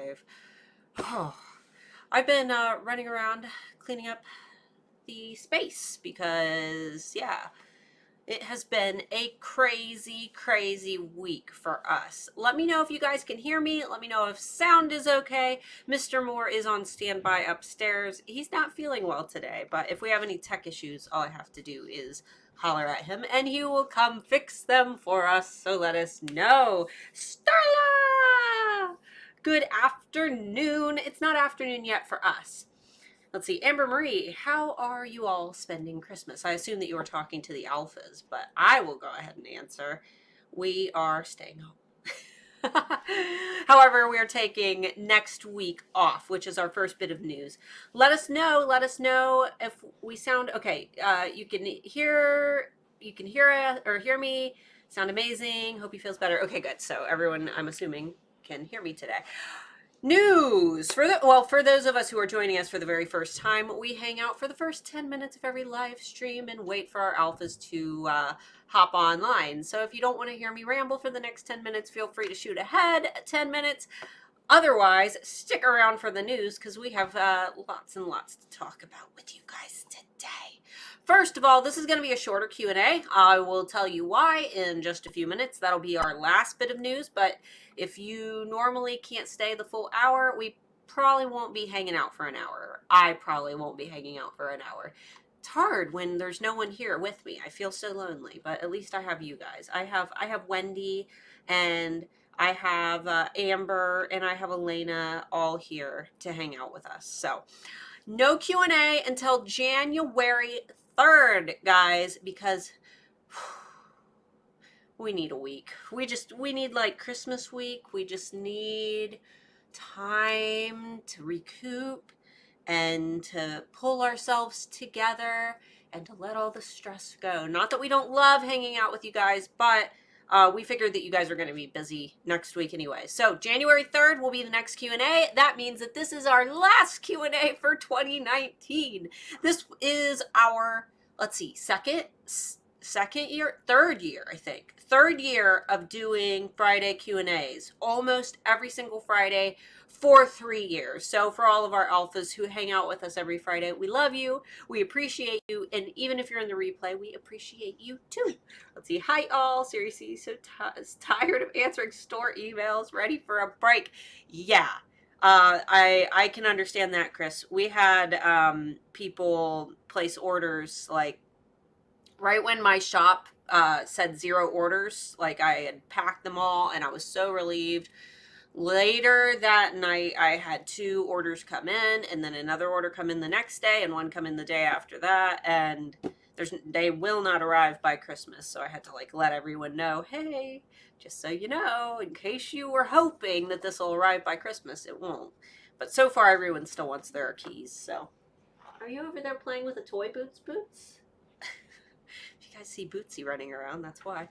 live. Oh, I've been running around cleaning up the space because, yeah, it has been a crazy, crazy week for us. Let me know if you guys can hear me. Let me know if sound is okay. Mr. Moore is on standby upstairs. He's not feeling well today, but if we have any tech issues, all I have to do is holler at him and he will come fix them for us. So let us know. Starla! Good afternoon. It's not afternoon yet for us. Let's see, Amber Marie, how are you all spending Christmas? I assume that you were talking to the Alphas, but I will go ahead and answer. We are staying home. However, we are taking next week off, which is our first bit of news. Let us know if we sound okay. You can hear or hear me. Sound amazing. Hope he feels better. Okay, good. So everyone, I'm assuming, can hear me today. News for those of us who are joining us for the very first time, we hang out for the first 10 minutes of every live stream and wait for our alphas to hop online. So if you don't want to hear me ramble for the next 10 minutes, feel free to shoot ahead 10 minutes. Otherwise, stick around for the news because we have lots and lots to talk about with you guys today. First of all, this is going to be a shorter Q&A. I will tell you why in just a few minutes. That'll be our last bit of news, but if you normally can't stay the full hour, we probably won't be hanging out for an hour. I probably won't be hanging out for an hour. It's hard when there's no one here with me. I feel so lonely, but at least I have you guys. I have Wendy and I have Amber and I have Elena all here to hang out with us. So no Q&A until January 3rd, guys, because we need a week. We need like Christmas week. We just need time to recoup and to pull ourselves together and to let all the stress go. Not that we don't love hanging out with you guys, but we figured that you guys are going to be busy next week anyway. So January 3rd will be the next Q&A. That means that this is our last Q&A for 2019. This is our, let's see, third year, I think. Third year of doing Friday Q&As. Almost every single Friday for 3 years. So for all of our alphas who hang out with us every Friday, we love you, we appreciate you, and even if you're in the replay, we appreciate you too. Let's see. Hi all. Seriously, so tired of answering store emails, ready for a break. Yeah. I can understand that, Chris. We had people place orders like right when my shop said 0 orders, like I had packed them all and I was so relieved. Later that night, I had 2 orders come in and then another order come in the next day and one come in the day after that. And they will not arrive by Christmas. So I had to like let everyone know, hey, just so you know, in case you were hoping that this will arrive by Christmas, it won't. But so far, everyone still wants their keys. So are you over there playing with a toy, Boots? If you guys see Bootsy running around, that's why.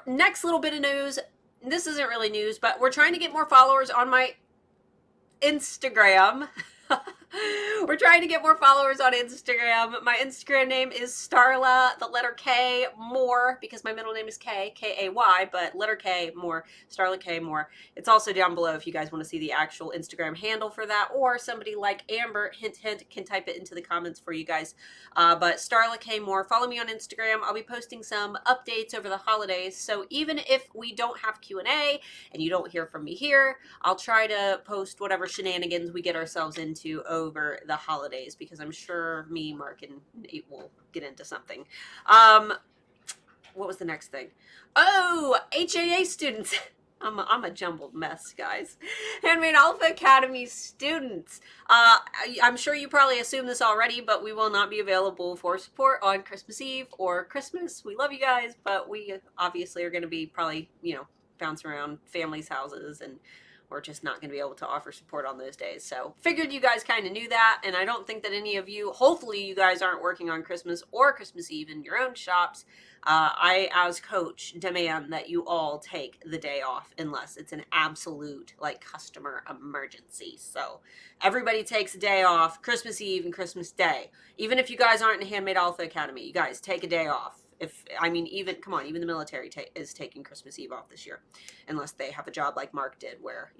Next little bit of news. This isn't really news, but we're trying to get more followers on my Instagram. We're trying to get more followers on Instagram. My Instagram name is Starla, the letter K, Moore, because my middle name is K, K-A-Y, but letter K, Moore, Starla K, Moore. It's also down below if you guys want to see the actual Instagram handle for that, or somebody like Amber, hint, hint, can type it into the comments for you guys. But Starla K, Moore, follow me on Instagram. I'll be posting some updates over the holidays, so even if we don't have Q&A and you don't hear from me here, I'll try to post whatever shenanigans we get ourselves into over the holidays, because I'm sure me, Mark, and Nate will get into something. What was the next thing? Oh, HAA students. I'm a jumbled mess, guys. Handmade Alpha Academy students. I'm sure you probably assumed this already, but we will not be available for support on Christmas Eve or Christmas. We love you guys, but we obviously are going to be probably, bouncing around families' houses, and we're just not going to be able to offer support on those days. So figured you guys kind of knew that, and I don't think that any of you, hopefully you guys aren't working on Christmas or Christmas Eve in your own shops. I, as coach, demand that you all take the day off unless it's an absolute customer emergency. So everybody takes a day off Christmas Eve and Christmas Day. Even if you guys aren't in Handmade Alpha Academy, you guys take a day off. Even the military is taking Christmas Eve off this year, unless they have a job like Mark did where,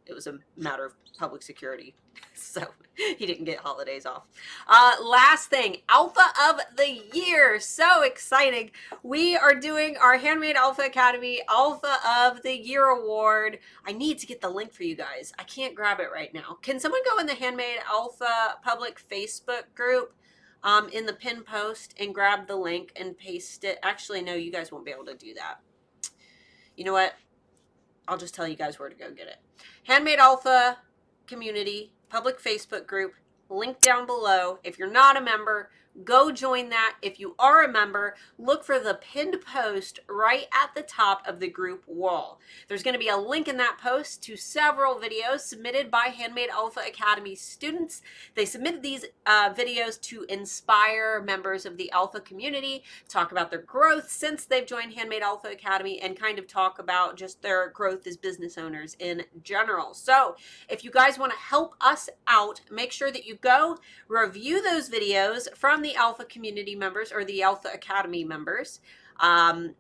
it was a matter of public security. So he didn't get holidays off. Last thing, Alpha of the Year. So exciting. We are doing our Handmade Alpha Academy Alpha of the Year Award. I need to get the link for you guys. I can't grab it right now. Can someone go in the Handmade Alpha public Facebook group in the pin post and grab the link and paste it? Actually, no, you guys won't be able to do that. You know what? I'll just tell you guys where to go get it. Handmade Alpha community, public Facebook group, link down below. If you're not a member, go join that. If you are a member, look for the pinned post right at the top of the group wall. There's going to be a link in that post to several videos submitted by Handmade Alpha Academy students. They submitted these videos to inspire members of the Alpha community, talk about their growth since they've joined Handmade Alpha Academy, and kind of talk about just their growth as business owners in general. So if you guys want to help us out, make sure that you go review those videos from the Alpha community members or the Alpha Academy members, and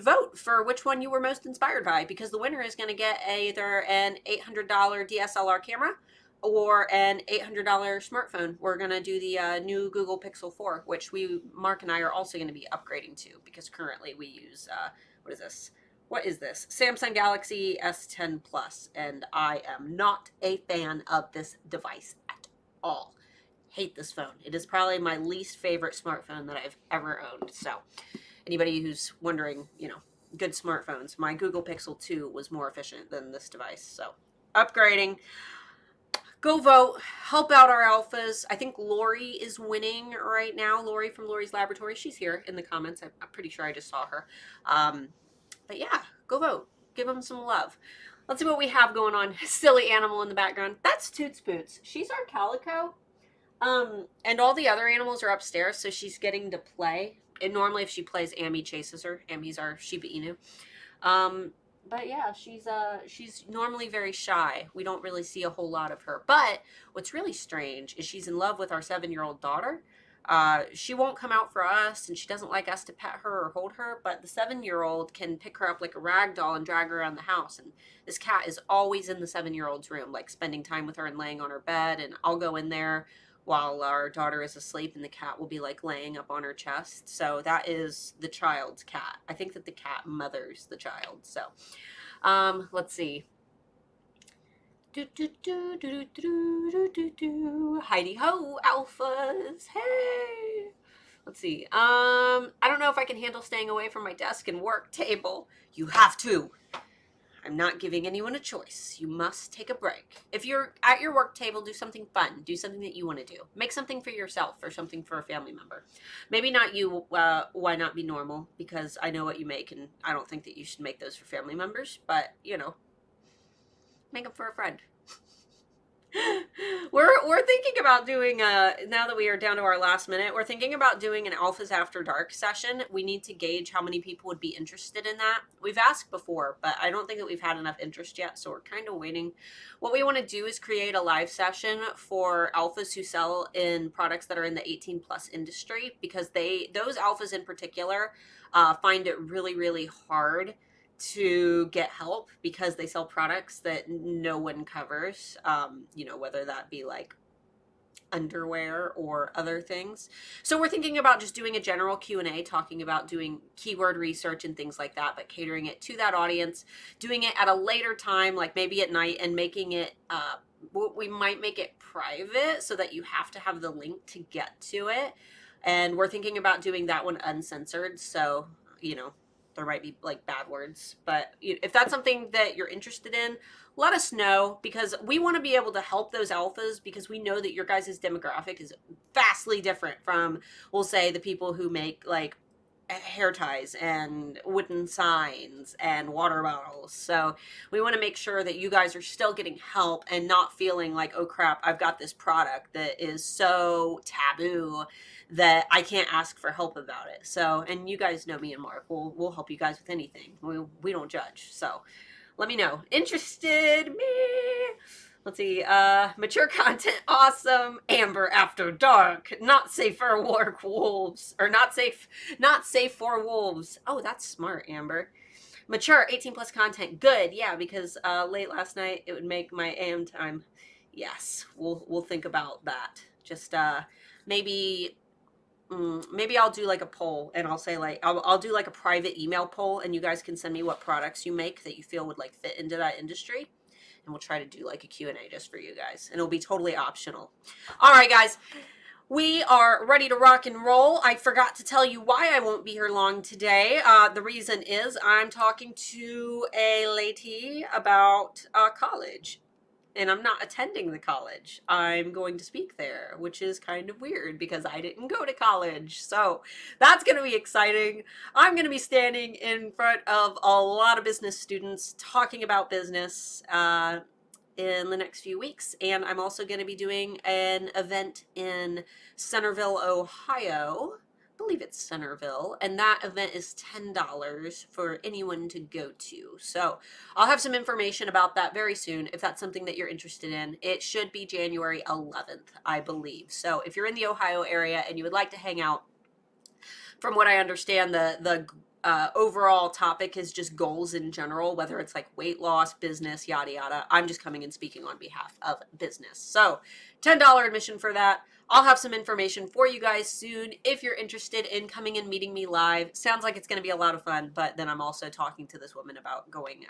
vote for which one you were most inspired by, because the winner is going to get either an $800 DSLR camera or an $800 smartphone. We're going to do the new Google Pixel 4, which Mark and I are also going to be upgrading to, because currently we use, what is this? What is this? Samsung Galaxy S10 Plus, and I am not a fan of this device at all. Hate this phone. It is probably my least favorite smartphone that I've ever owned. So anybody who's wondering, good smartphones, my Google Pixel 2 was more efficient than this device. So upgrading. Go vote. Help out our alphas. I think Lori is winning right now. Lori from Lori's Laboratory. She's here in the comments. I'm pretty sure I just saw her. But yeah, go vote. Give them some love. Let's see what we have going on. Silly animal in the background. That's Toots Boots. She's our calico. And all the other animals are upstairs, so she's getting to play. And normally if she plays, Amy chases her. Amy's our Shiba Inu. But yeah, she's normally very shy. We don't really see a whole lot of her. But what's really strange is she's in love with our 7-year-old daughter. She won't come out for us, and she doesn't like us to pet her or hold her, but the 7-year-old can pick her up like a rag doll and drag her around the house. And this cat is always in the 7-year-old's room, like spending time with her and laying on her bed, and I'll go in there while our daughter is asleep, and the cat will be like laying up on her chest. So that is the child's cat. I think that the cat mothers the child. So let's see. Heidi ho, alphas. Hey. Let's see. I don't know if I can handle staying away from my desk and work table. You have to. I'm not giving anyone a choice. You must take a break. If you're at your work table, do something fun. Do something that you want to do. Make something for yourself or something for a family member. Maybe not you. Why not be normal? Because I know what you make, and I don't think that you should make those for family members. But, make them for a friend. We're thinking about doing now that we are down to our last minute, we're thinking about doing an Alphas After Dark session. We need to gauge how many people would be interested in that. We've asked before, but I don't think that we've had enough interest yet, so we're kind of waiting. What we want to do is create a live session for alphas who sell in products that are in the 18 plus industry, because those alphas in particular find it really, really hard to get help because they sell products that no one covers, whether that be like underwear or other things. So we're thinking about just doing a general Q&A, talking about doing keyword research and things like that, but catering it to that audience, doing it at a later time, like maybe at night, and making it, we might make it private so that you have to have the link to get to it. And we're thinking about doing that one uncensored. So, there might be like bad words, but if that's something that you're interested in, let us know, because we want to be able to help those alphas, because we know that your guys' demographic is vastly different from, we'll say, the people who make like hair ties and wooden signs and water bottles. So we want to make sure that you guys are still getting help and not feeling like, oh crap, I've got this product that is so taboo that I can't ask for help about it. So, and you guys know me and Mark, we'll help you guys with anything. We don't judge. So let me know. Interested? Me? Let's see. Mature content, awesome. Amber After Dark, not safe for wolves, or not safe for wolves. Oh, that's smart, Amber. Mature, 18 plus content. Good. Yeah, because late last night it would make my AM time. Yes, we'll think about that. Just maybe maybe I'll do like a poll, and I'll say like I'll do like a private email poll, and you guys can send me what products you make that you feel would like fit into that industry, and we'll try to do like a Q&A just for you guys, and it'll be totally optional. All right, guys. We are ready to rock and roll. I forgot to tell you why I won't be here long today. The reason is I'm talking to a lady about college, and I'm not attending the college. I'm going to speak there, which is kind of weird because I didn't go to college. So that's going to be exciting. I'm going to be standing in front of a lot of business students talking about business in the next few weeks. And I'm also going to be doing an event in Centerville, Ohio. I believe it's Centerville, and that event is $10 for anyone to go to. So I'll have some information about that very soon if that's something that you're interested in. It should be January 11th, I believe. So if you're in the Ohio area and you would like to hang out, from what I understand, the overall topic is just goals in general, whether it's like weight loss, business, yada yada. I'm just coming and speaking on behalf of business. So $10 admission for that. I'll have some information for you guys soon if you're interested in coming and meeting me live. Sounds like it's going to be a lot of fun, but then I'm also talking to this woman about going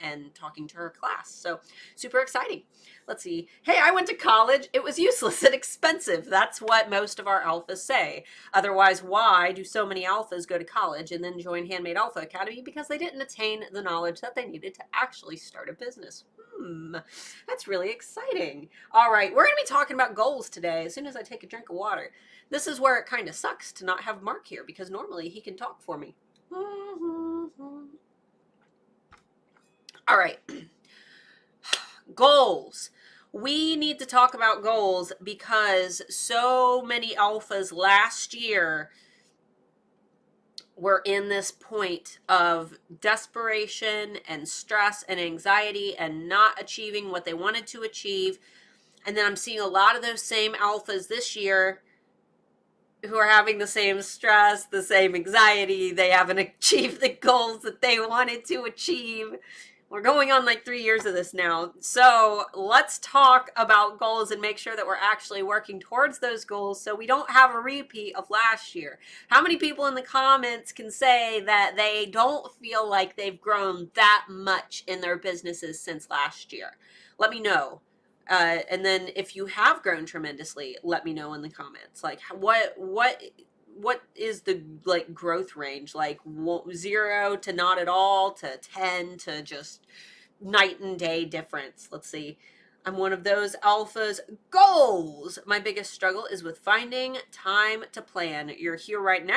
and talking to her class. So super exciting. Let's see. Hey, I went to college. It was useless and expensive. That's what most of our alphas say. Otherwise, why do so many alphas go to college and then join Handmade Alpha Academy? Because they didn't attain the knowledge that they needed to actually start a business. That's really exciting. All right, we're going to be talking about goals today as soon as I take a drink of water. This is where it kind of sucks to not have Mark here because normally he can talk for me. All right. Goals. We need to talk about goals because so many alphas last year were in this point of desperation and stress and anxiety and not achieving what they wanted to achieve. And then I'm seeing a lot of those same alphas this year who are having the same stress, the same anxiety. They haven't achieved the goals that they wanted to achieve. We're going on like 3 years of this now. So let's talk about goals and make sure that we're actually working towards those goals so we don't have a repeat of last year. How many people in the comments can say that they don't feel like they've grown that much in their businesses since last year? Let me know. And then if you have grown tremendously, let me know in the comments. Like what is the like growth range? Like 0 to not at all to 10 to just night and day difference. Let's see. I'm one of those alphas. Goals. My biggest struggle is with finding time to plan. You're here right now.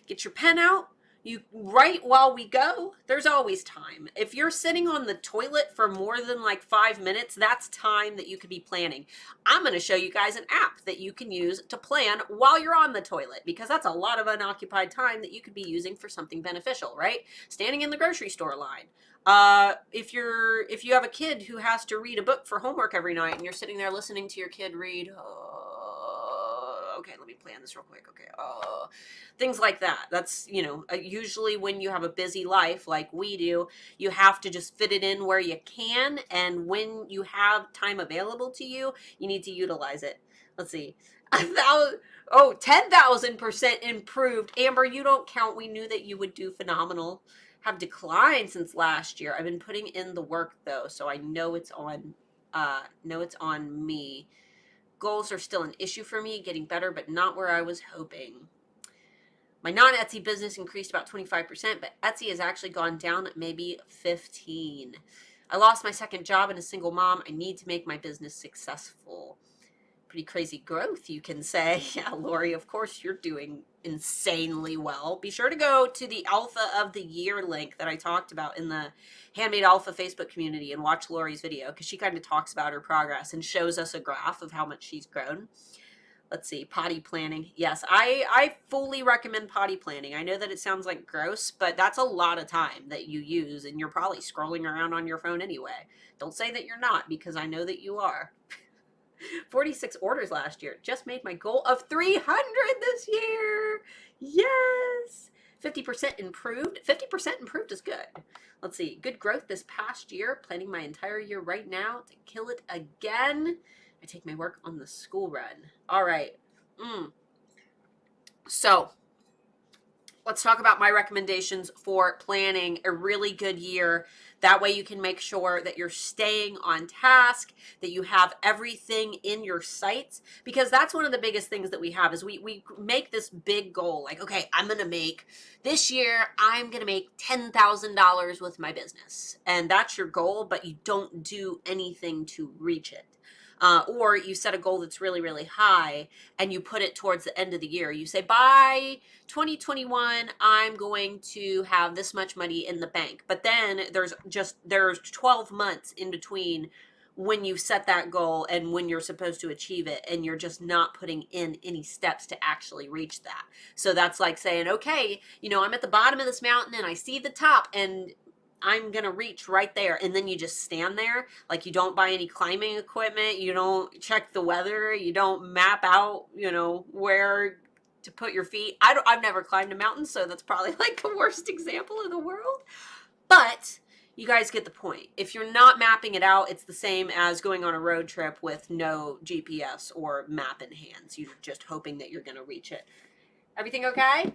Get your pen out. You write while we go. There's always time. If you're sitting on the toilet for more than like 5 minutes, that's time that you could be planning. I'm going to show you guys an app that you can use to plan while you're on the toilet because that's a lot of unoccupied time that you could be using for something beneficial, right? Standing in the grocery store line. If you have a kid who has to read a book for homework every night and you're sitting there listening to your kid read, okay, let me plan this real quick. Okay. Things like that. That's, usually when you have a busy life like we do, you have to just fit it in where you can. And when you have time available to you, you need to utilize it. Let's see. 10,000% improved. Amber, you don't count. We knew that you would do phenomenal. Have declined since last year. I've been putting in the work though, so I know it's on me. Goals are still an issue for me, getting better, but not where I was hoping. My non-Etsy business increased about 25%, but Etsy has actually gone down maybe 15. I lost my second job and a single mom. I need to make my business successful. Pretty crazy growth, you can say. Yeah, Lori, of course you're doing insanely well. Be sure to go to the Alpha of the Year link that I talked about in the Handmade Alpha Facebook community and watch Lori's video because she kind of talks about her progress and shows us a graph of how much she's grown. Let's see, potty planning. Yes, I fully recommend potty planning. I know that it sounds like gross, but that's a lot of time that you use, and you're probably scrolling around on your phone anyway. Don't say that you're not, because I know that you are. 46 orders last year. Just made my goal of 300 this year. Yes. 50% improved. 50% improved is good. Let's see. Good growth this past year. Planning my entire year right now to kill it again. I take my work on the school run. All right. So let's talk about my recommendations for planning a really good year. That way you can make sure that you're staying on task, that you have everything in your sights, because that's one of the biggest things that we have is we make this big goal. Like, okay, this year, I'm going to make $10,000 with my business. And that's your goal, but you don't do anything to reach it. Or you set a goal that's really, really high and you put it towards the end of the year. You say, by 2021, I'm going to have this much money in the bank. But then there's 12 months in between when you set that goal and when you're supposed to achieve it, and you're just not putting in any steps to actually reach that. So that's like saying, okay, I'm at the bottom of this mountain and I see the top and I'm going to reach right there. And then you just stand there. Like, you don't buy any climbing equipment. You don't check the weather. You don't map out, where to put your feet. I've never climbed a mountain, so that's probably like the worst example in the world. But you guys get the point. If you're not mapping it out, it's the same as going on a road trip with no GPS or map in hands. You're just hoping that you're going to reach it. Everything okay?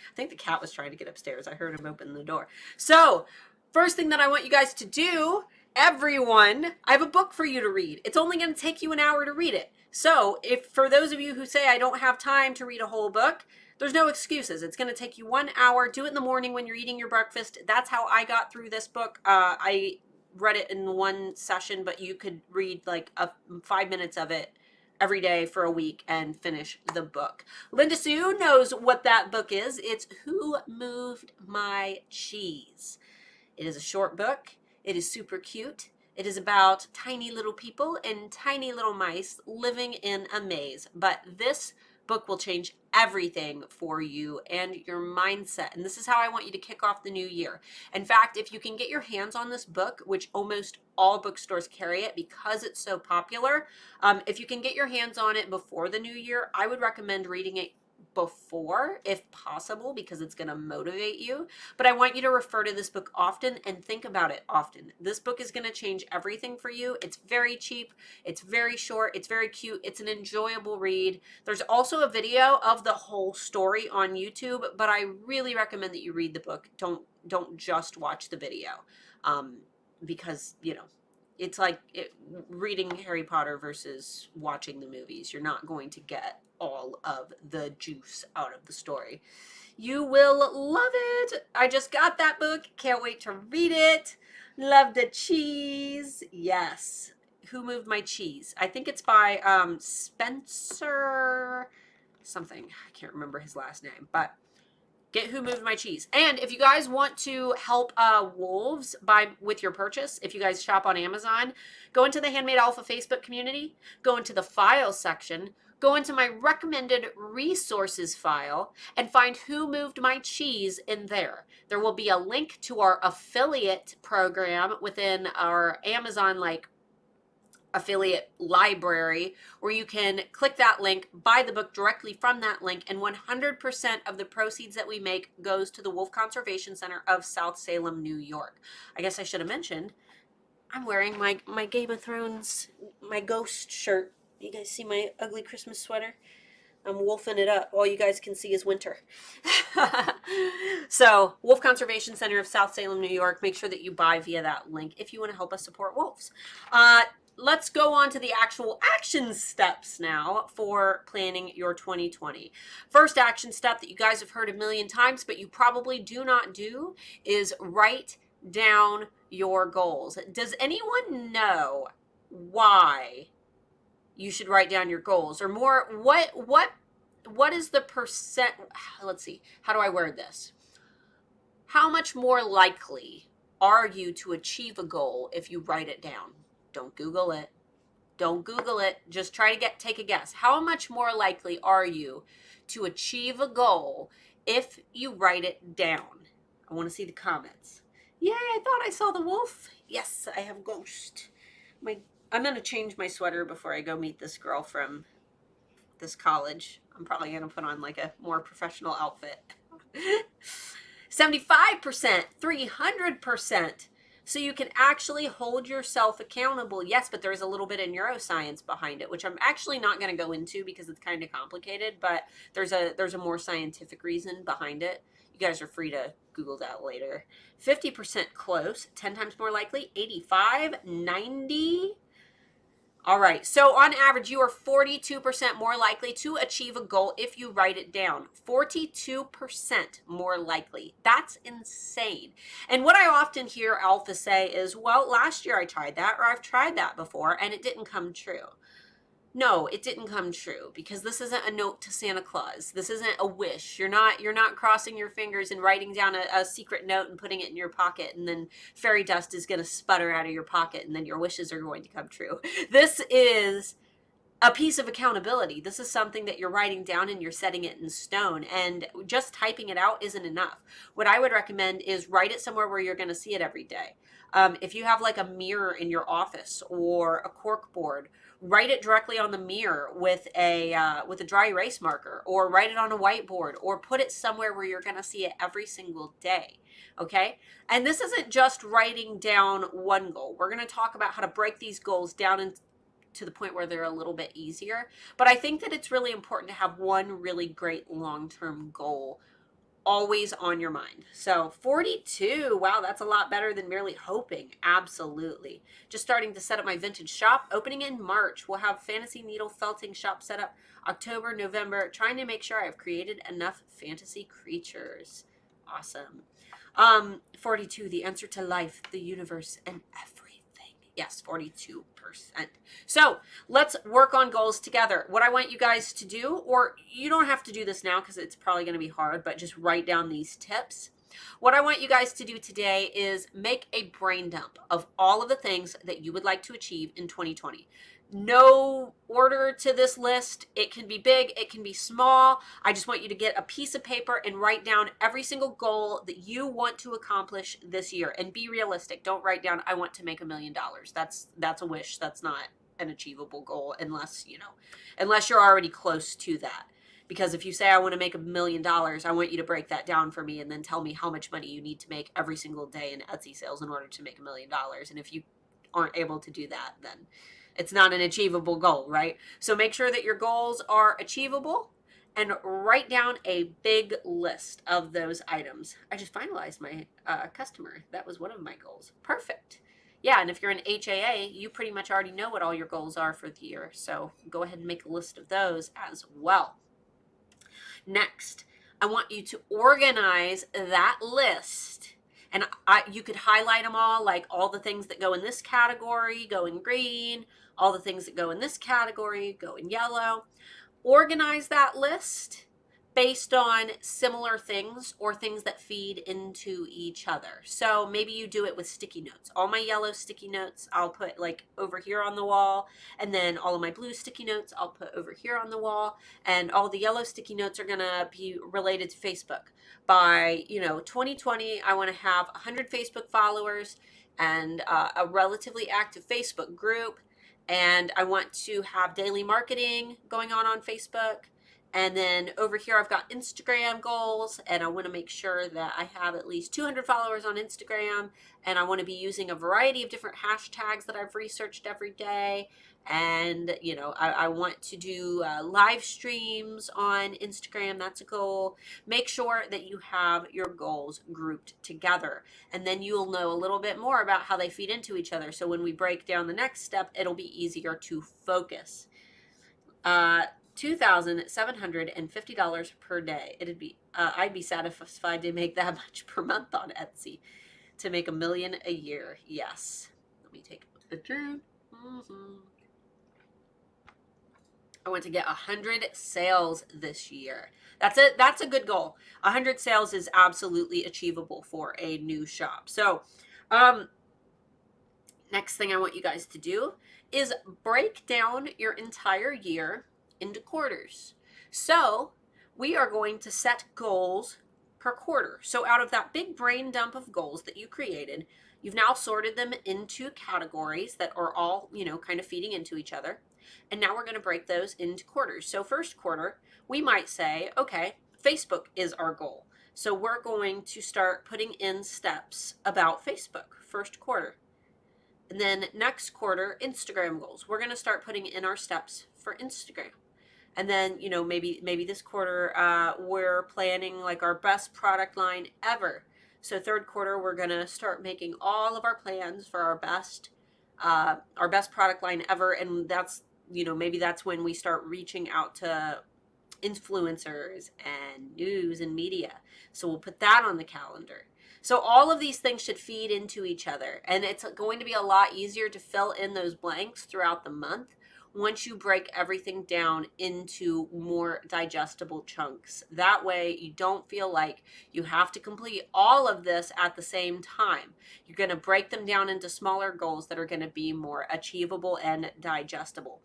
I think the cat was trying to get upstairs. I heard him open the door. So, first thing that I want you guys to do, everyone, I have a book for you to read. It's only going to take you an hour to read it. So, if for those of you who say I don't have time to read a whole book, there's no excuses. It's going to take you 1 hour. Do it in the morning when you're eating your breakfast. That's how I got through this book. I read it in one session, but you could read like 5 minutes of it every day for a week and finish the book. Linda Sue knows what that book is. It's Who Moved My Cheese? It is a short book. It is super cute. It is about tiny little people and tiny little mice living in a maze. But this book will change everything for you and your mindset. And this is how I want you to kick off the new year. In fact, if you can get your hands on this book, which almost all bookstores carry it because it's so popular, if you can get your hands on it before the new year, I would recommend reading it before, if possible, because it's going to motivate you. But I want you to refer to this book often and think about it often. This book is going to change everything for you. It's very cheap. It's very short. It's very cute. It's an enjoyable read. There's also a video of the whole story on YouTube, but I really recommend that you read the book. Don't just watch the video, because, it's like reading Harry Potter versus watching the movies. You're not going to get all of the juice out of the story. You will love it. I just got that book. Can't wait to read it. Love the cheese. Yes. Who Moved My Cheese? I think it's by Spencer something. I can't remember his last name, but get Who Moved My Cheese. And if you guys want to help wolves with your purchase, if you guys shop on Amazon, go into the Handmade Alpha Facebook community, go into the files section, go into my recommended resources file, and find Who Moved My Cheese in there. There will be a link to our affiliate program within our Amazon affiliate library, where you can click that link, buy the book directly from that link, and 100% of the proceeds that we make goes to the Wolf Conservation Center of South Salem, New York. I guess I should have mentioned, I'm wearing my Game of Thrones, my ghost shirt. You guys see my ugly Christmas sweater? I'm wolfing it up. All you guys can see is winter. So, Wolf Conservation Center of South Salem, New York. Make sure that you buy via that link if you want to help us support wolves. Let's go on to the actual action steps now for planning your 2020. First action step that you guys have heard a million times, but you probably do not do, is write down your goals. Does anyone know why you should write down your goals? Or more, what is the percent? Let's see. How do I word this? How much more likely are you to achieve a goal if you write it down? Don't Google it. Don't Google it. Just try to take a guess. How much more likely are you to achieve a goal if you write it down? I want to see the comments. Yay, I thought I saw the wolf. Yes, I have ghost. I'm going to change my sweater before I go meet this girl from this college. I'm probably going to put on like a more professional outfit. 75%, 300%. So you can actually hold yourself accountable. Yes, but there's a little bit of neuroscience behind it, which I'm actually not going to go into because it's kind of complicated, but there's a more scientific reason behind it. You guys are free to Google that later. 50% close, 10 times more likely, 85, 90. All right, so on average, you are 42% more likely to achieve a goal if you write it down. 42% more likely. That's insane. And what I often hear alphas say is, well, last year I tried that, or I've tried that before, and it didn't come true. No, it didn't come true, because this isn't a note to Santa Claus. This isn't a wish. You're not crossing your fingers and writing down a secret note and putting it in your pocket, and then fairy dust is going to sputter out of your pocket, and then your wishes are going to come true. This is a piece of accountability. This is something that you're writing down and you're setting it in stone, and just typing it out isn't enough. What I would recommend is write it somewhere where you're going to see it every day. If you have like a mirror in your office or a cork board, write it directly on the mirror with a dry erase marker, or write it on a whiteboard, or put it somewhere where you're going to see it every single day. Okay. And this isn't just writing down one goal. We're going to talk about how to break these goals down to the point where they're a little bit easier. But I think that it's really important to have one really great long-term goal always on your mind. So 42, wow, that's a lot better than merely hoping. Absolutely. Just starting to set up my vintage shop, opening in March. We'll have fantasy needle felting shop set up October, November, trying to make sure I've created enough fantasy creatures. Awesome. 42, the answer to life, the universe, and everything. Yes, 42%. So let's work on goals together. What I want you guys to do, or you don't have to do this now because it's probably going to be hard, but just write down these tips. What I want you guys to do today is make a brain dump of all of the things that you would like to achieve in 2020. No order to this list. It can be big, it can be small. I just want you to get a piece of paper and write down every single goal that you want to accomplish this year, and be realistic. Don't write down, I want to make $1 million. That's a wish. That's not an achievable goal unless you're already close to that. Because if you say, I want to make $1 million, I want you to break that down for me and then tell me how much money you need to make every single day in Etsy sales in order to make $1 million. And if you aren't able to do that, then it's not an achievable goal, right? So make sure that your goals are achievable and write down a big list of those items. I just finalized my customer. That was one of my goals. Perfect. Yeah, and if you're an HAA, you pretty much already know what all your goals are for the year. So go ahead and make a list of those as well. Next, I want you to organize that list. And you could highlight them all, like all the things that go in this category go in green, all the things that go in this category go in yellow. Organize that list based on similar things or things that feed into each other. So maybe you do it with sticky notes. All my yellow sticky notes I'll put like over here on the wall, and then all of my blue sticky notes I'll put over here on the wall, and all the yellow sticky notes are gonna be related to Facebook. By 2020, I want to have 100 Facebook followers and a relatively active Facebook group, and I want to have daily marketing going on Facebook. And then over here, I've got Instagram goals, and I want to make sure that I have at least 200 followers on Instagram, and I want to be using a variety of different hashtags that I've researched every day. And, I want to do live streams on Instagram. That's a goal. Make sure that you have your goals grouped together, and then you'll know a little bit more about how they feed into each other. So when we break down the next step, it'll be easier to focus. $2,750 per day. I'd be satisfied to make that much per month on Etsy to make $1 million a year. Yes. Let me take a picture. I want to get 100 sales this year. That's it. That's a good goal. 100 sales is absolutely achievable for a new shop. So, next thing I want you guys to do is break down your entire year into quarters. So we are going to set goals per quarter. So out of that big brain dump of goals that you created, you've now sorted them into categories that are all, kind of feeding into each other. And now we're going to break those into quarters. So first quarter, we might say, okay, Facebook is our goal. So we're going to start putting in steps about Facebook, first quarter. And then next quarter, Instagram goals. We're going to start putting in our steps for Instagram. And then, you know, maybe this quarter, we're planning like our best product line ever. So third quarter, we're going to start making all of our plans for our best product line ever. And that's, you know, maybe that's when we start reaching out to influencers and news and media. So we'll put that on the calendar. So all of these things should feed into each other, and it's going to be a lot easier to fill in those blanks throughout the month once you break everything down into more digestible chunks. That way you don't feel like you have to complete all of this at the same time. You're going to break them down into smaller goals that are going to be more achievable and digestible.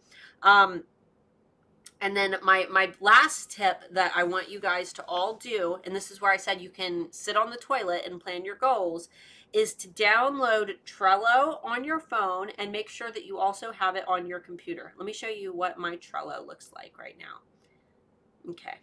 And then my last tip that I want you guys to all do, and this is where I said you can sit on the toilet and plan your goals, is to download Trello on your phone and make sure that you also have it on your computer. Let me show you what my Trello looks like right now. Okay.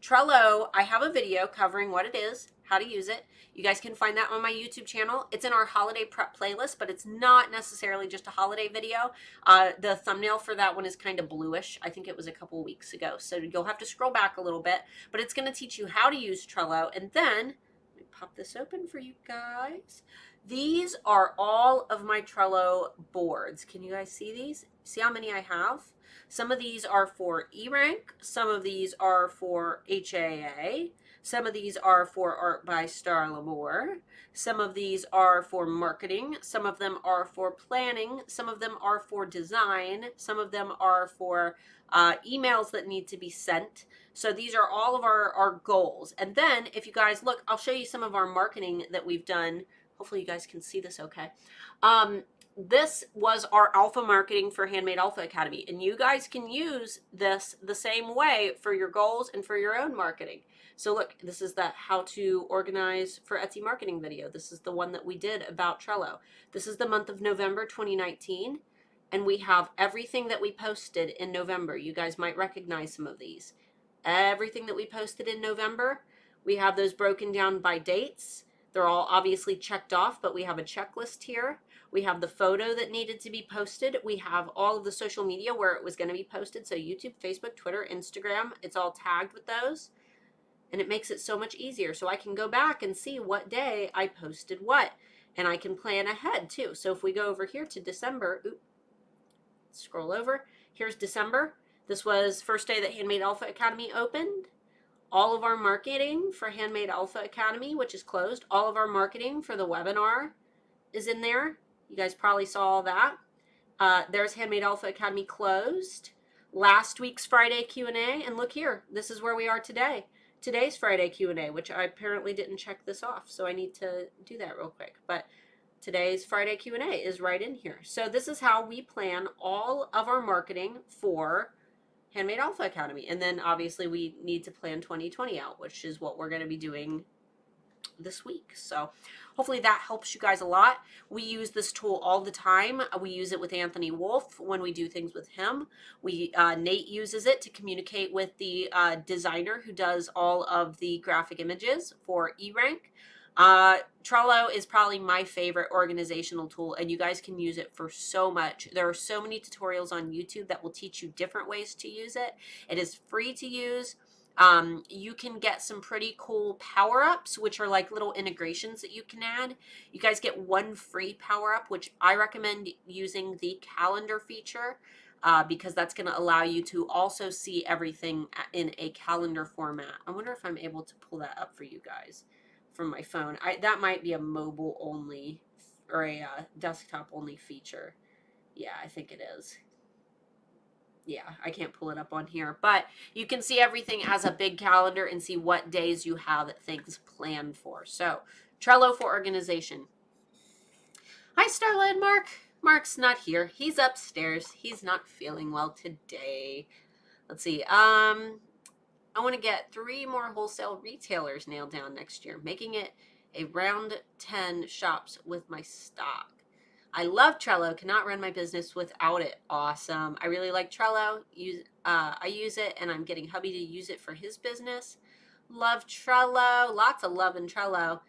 Trello, I have a video covering what it is, how to use it. You guys can find that on my YouTube channel. It's in our holiday prep playlist, but it's not necessarily just a holiday video. The thumbnail for that one is kind of bluish. I think it was a couple weeks ago. So you'll have to scroll back a little bit, but it's going to teach you how to use Trello. And then, let me pop this open for you guys. These are all of my Trello boards. Can you guys see these? See how many I have? Some of these are for E-Rank. Some of these are for HAA. Some of these are for Art by Starla. Some of these are for marketing. Some of them are for planning. Some of them are for design. Some of them are for emails that need to be sent. So these are all of our goals. And then if you guys look, I'll show you some of our marketing that we've done. Hopefully you guys can see this okay. This was our alpha marketing for Handmade Alpha Academy, and you guys can use this the same way for your goals and for your own marketing. So look, this is the how to organize for Etsy marketing video. This is the one that we did about Trello. This is the month of November 2019, and we have everything that we posted in November. You guys might recognize some of these. Everything that we posted in November, we have those broken down by dates. They're all obviously checked off, but we have a checklist here. We have the photo that needed to be posted. We have all of the social media where it was going to be posted. So YouTube, Facebook, Twitter, Instagram, it's all tagged with those. And it makes it so much easier. So I can go back and see what day I posted what. And I can plan ahead too. So if we go over here to December, scroll over. Here's December. This was first day that Handmade Alpha Academy opened. All of our marketing for Handmade Alpha Academy, which is closed. All of our marketing for the webinar is in there. You guys probably saw all that. There's Handmade Alpha Academy closed. Last week's Friday Q&A, and look here, this is where we are today. Today's Friday Q&A, which I apparently didn't check this off, so I need to do that real quick. But today's Friday Q&A is right in here. So this is how we plan all of our marketing for Handmade Alpha Academy. And then obviously we need to plan 2020 out, which is what we're going to be doing this week. So hopefully that helps you guys a lot. We use this tool all the time. We use it with Anthony Wolf when we do things with him. Nate uses it to communicate with the designer who does all of the graphic images for E-Rank. Trello is probably my favorite organizational tool, and you guys can use it for so much. There are so many tutorials on YouTube that will teach you different ways to use it. It is free to use. You can get some pretty cool power-ups, which are like little integrations that you can add. You guys get one free power-up, which I recommend using the calendar feature because that's going to allow you to also see everything in a calendar format. I wonder if I'm able to pull that up for you guys from my phone. That might be a mobile only or a desktop only feature. Yeah, I think it is. Yeah, I can't pull it up on here, but you can see everything as a big calendar and see what days you have things planned for. So Trello for organization. Hi, Starla and Mark. Mark's not here. He's upstairs. He's not feeling well today. Let's see. I want to get 3 more wholesale retailers nailed down next year, making it a round 10 shops with my stock. I love Trello. Cannot run my business without it. Awesome. I really like Trello. I use it, and I'm getting hubby to use it for his business. Love Trello. Lots of love in Trello.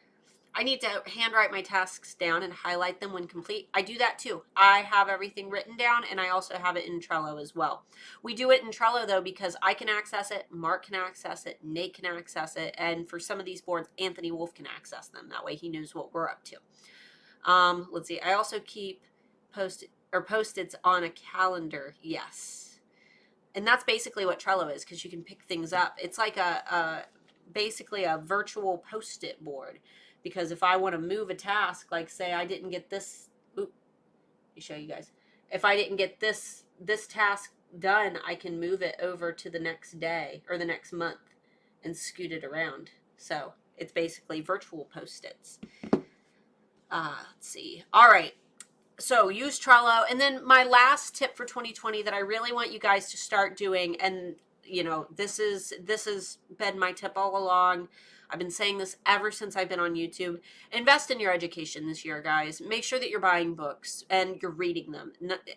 I need to handwrite my tasks down and highlight them when complete. I do that too. I have everything written down, and I also have it in Trello as well. We do it in Trello though because I can access it, Mark can access it, Nate can access it, and for some of these boards, Anthony Wolf can access them. That way he knows what we're up to. Let's see. I also keep post-its on a calendar. Yes. And that's basically what Trello is, because you can pick things up. It's like basically a virtual post-it board. Because if I want to move a task, like say I didn't get this, let me show you guys. If I didn't get this task done, I can move it over to the next day or the next month and scoot it around. So it's basically virtual post-its. Let's see. All right. So use Trello. And then my last tip for 2020 that I really want you guys to start doing, and you know, this has been my tip all along. I've been saying this ever since I've been on YouTube. Invest in your education this year, guys. Make sure that you're buying books and you're reading them.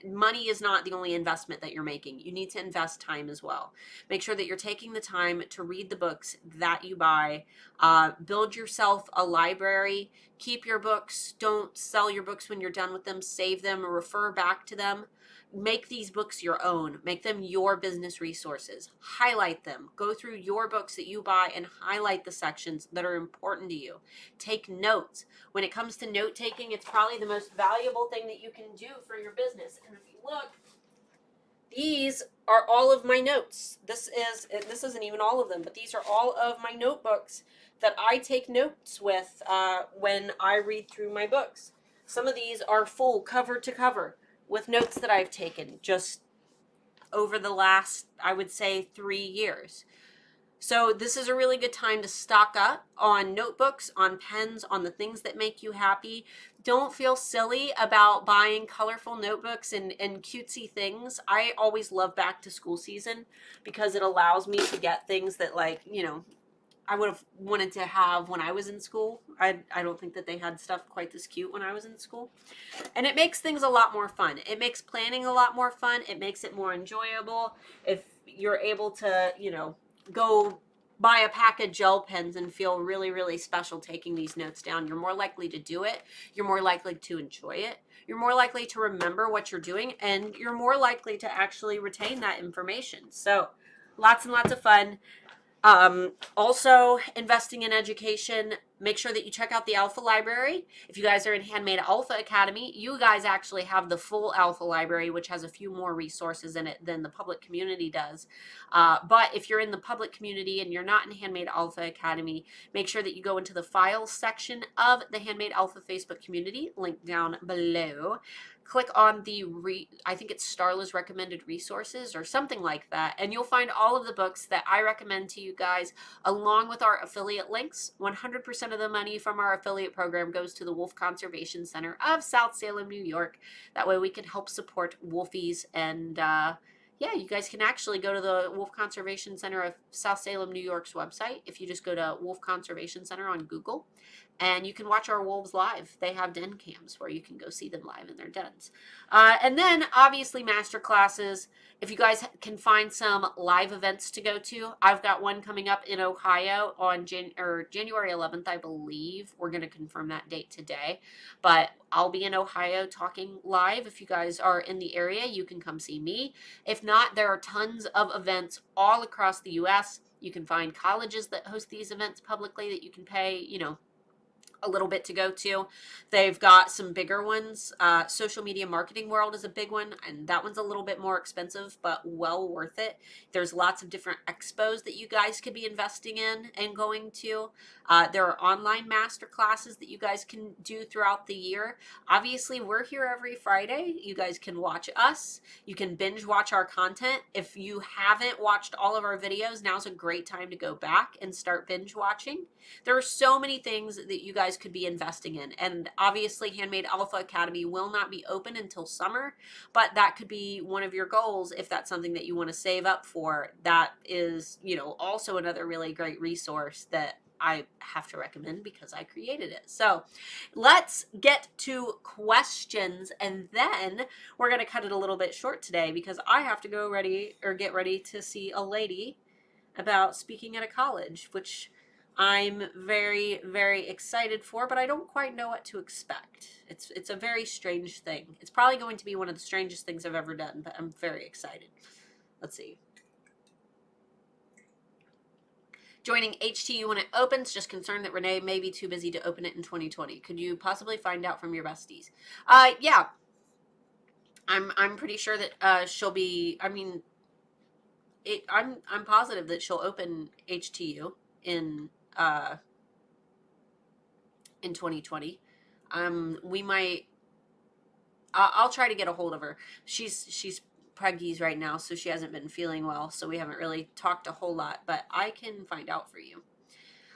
Money is not the only investment that you're making. You need to invest time as well. Make sure that you're taking the time to read the books that you buy. Build yourself a library. Keep your books. Don't sell your books when you're done with them. Save them or refer back to them. Make these books your own. Make them your business resources. Highlight them. Go through your books that you buy and highlight the sections that are important to you. Take notes. When it comes to note taking, it's probably the most valuable thing that you can do for your business. And if you look, these are all of my notes. This isn't even all of them, but these are all of my notebooks that I take notes with when I read through my books. Some of these are full cover to cover with notes that I've taken just over the last, I would say, 3 years. So this is a really good time to stock up on notebooks, on pens, on the things that make you happy. Don't feel silly about buying colorful notebooks and cutesy things. I always love back to school season because it allows me to get things that, like, you know, I would have wanted to have when I was in school. I don't think that they had stuff quite this cute when I was in school. And it makes things a lot more fun. It makes planning a lot more fun. It makes it more enjoyable. If you're able to, you know, go buy a pack of gel pens and feel really, really special taking these notes down, you're more likely to do it. You're more likely to enjoy it. You're more likely to remember what you're doing, and you're more likely to actually retain that information. So lots and lots of fun. Also investing in education. Make sure that you check out the Alpha Library. If you guys are in Handmade Alpha Academy, you guys actually have the full Alpha Library, which has a few more resources in it than the public community does. But if you're in the public community and you're not in Handmade Alpha Academy, make sure that you go into the files section of the Handmade Alpha Facebook community, link down below. Click on the, I think it's Starla's recommended resources or something like that, and you'll find all of the books that I recommend to you guys, along with our affiliate links. 100% of the money from our affiliate program goes to the Wolf Conservation Center of South Salem, New York. That way we can help support wolfies, and yeah, you guys can actually go to the Wolf Conservation Center of South Salem, New York's website. If you just go to Wolf Conservation Center on Google, and you can watch our wolves live. They have den cams where you can go see them live in their dens. And then obviously master classes. If you guys can find some live events to go to, I've got one coming up in Ohio on January 11th, I believe. We're going to confirm that date today. But I'll be in Ohio talking live. If you guys are in the area, you can come see me. If not, there are tons of events all across the U.S. You can find colleges that host these events publicly that you can pay, you know, a little bit to go to. They've got some bigger ones. Social Media Marketing World is a big one, and that one's a little bit more expensive, but well worth it. There's lots of different expos that you guys could be investing in and going to. There are online master classes that you guys can do throughout the year. Obviously, we're here every Friday. You guys can watch us. You can binge watch our content. If you haven't watched all of our videos, now's a great time to go back and start binge watching. There are so many things that you guys could be investing in, and obviously Handmade Alpha Academy will not be open until summer, but that could be one of your goals if that's something that you want to save up for. That is, you know, also another really great resource that I have to recommend because I created it. So let's get to questions, and then we're going to cut it a little bit short today because I have to get ready to see a lady about speaking at a college, which I'm very, very excited for, but I don't quite know what to expect. It's a very strange thing. It's probably going to be one of the strangest things I've ever done, but I'm very excited. Let's see. Joining HTU when it opens, just concerned that Renee may be too busy to open it in 2020. Could you possibly find out from your besties? Yeah. I'm pretty sure that she'll be, I mean, I'm positive that she'll open HTU in 2020. We might. I'll try to get a hold of her. She's preggies right now, so she hasn't been feeling well, so we haven't really talked a whole lot. But I can find out for you.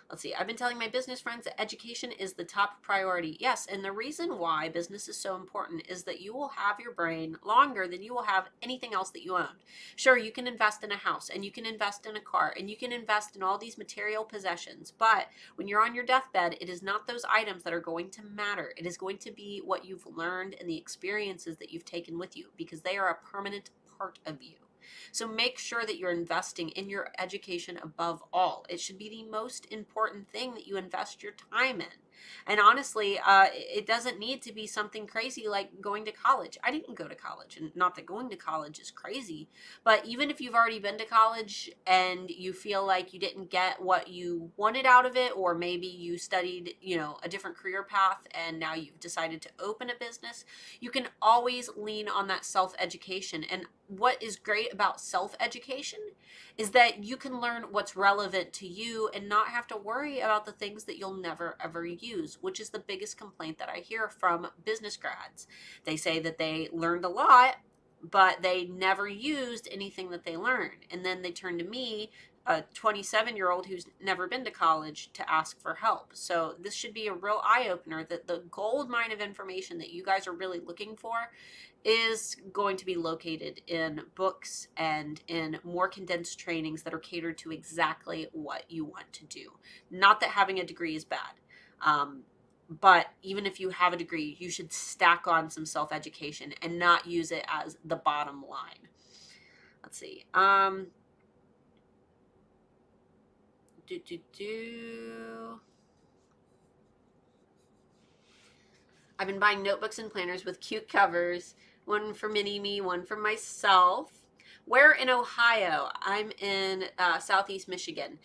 Let's see. I've been telling my business friends that education is the top priority. Yes, and the reason why business is so important is that you will have your brain longer than you will have anything else that you own. Sure, you can invest in a house, and you can invest in a car, and you can invest in all these material possessions, but when you're on your deathbed, it is not those items that are going to matter. It is going to be what you've learned and the experiences that you've taken with you, because they are a permanent part of you. So make sure that you're investing in your education above all. It should be the most important thing that you invest your time in. And honestly, it doesn't need to be something crazy like going to college. I didn't go to college, and not that going to college is crazy, but even if you've already been to college and you feel like you didn't get what you wanted out of it, or maybe you studied, a different career path and now you've decided to open a business, you can always lean on that self-education. And what is great about self-education is that you can learn what's relevant to you and not have to worry about the things that you'll never ever use, which is the biggest complaint that I hear from business grads. They say that they learned a lot, but they never used anything that they learned. And then they turn to me, a 27-year-old who's never been to college, to ask for help. So this should be a real eye-opener that the gold mine of information that you guys are really looking for is going to be located in books and in more condensed trainings that are catered to exactly what you want to do. Not that having a degree is bad. But even if you have a degree, you should stack on some self-education and not use it as the bottom line. Let's see. I've been buying notebooks and planners with cute covers. One for mini-me, one for myself. Where in Ohio? I'm in Southeast Michigan.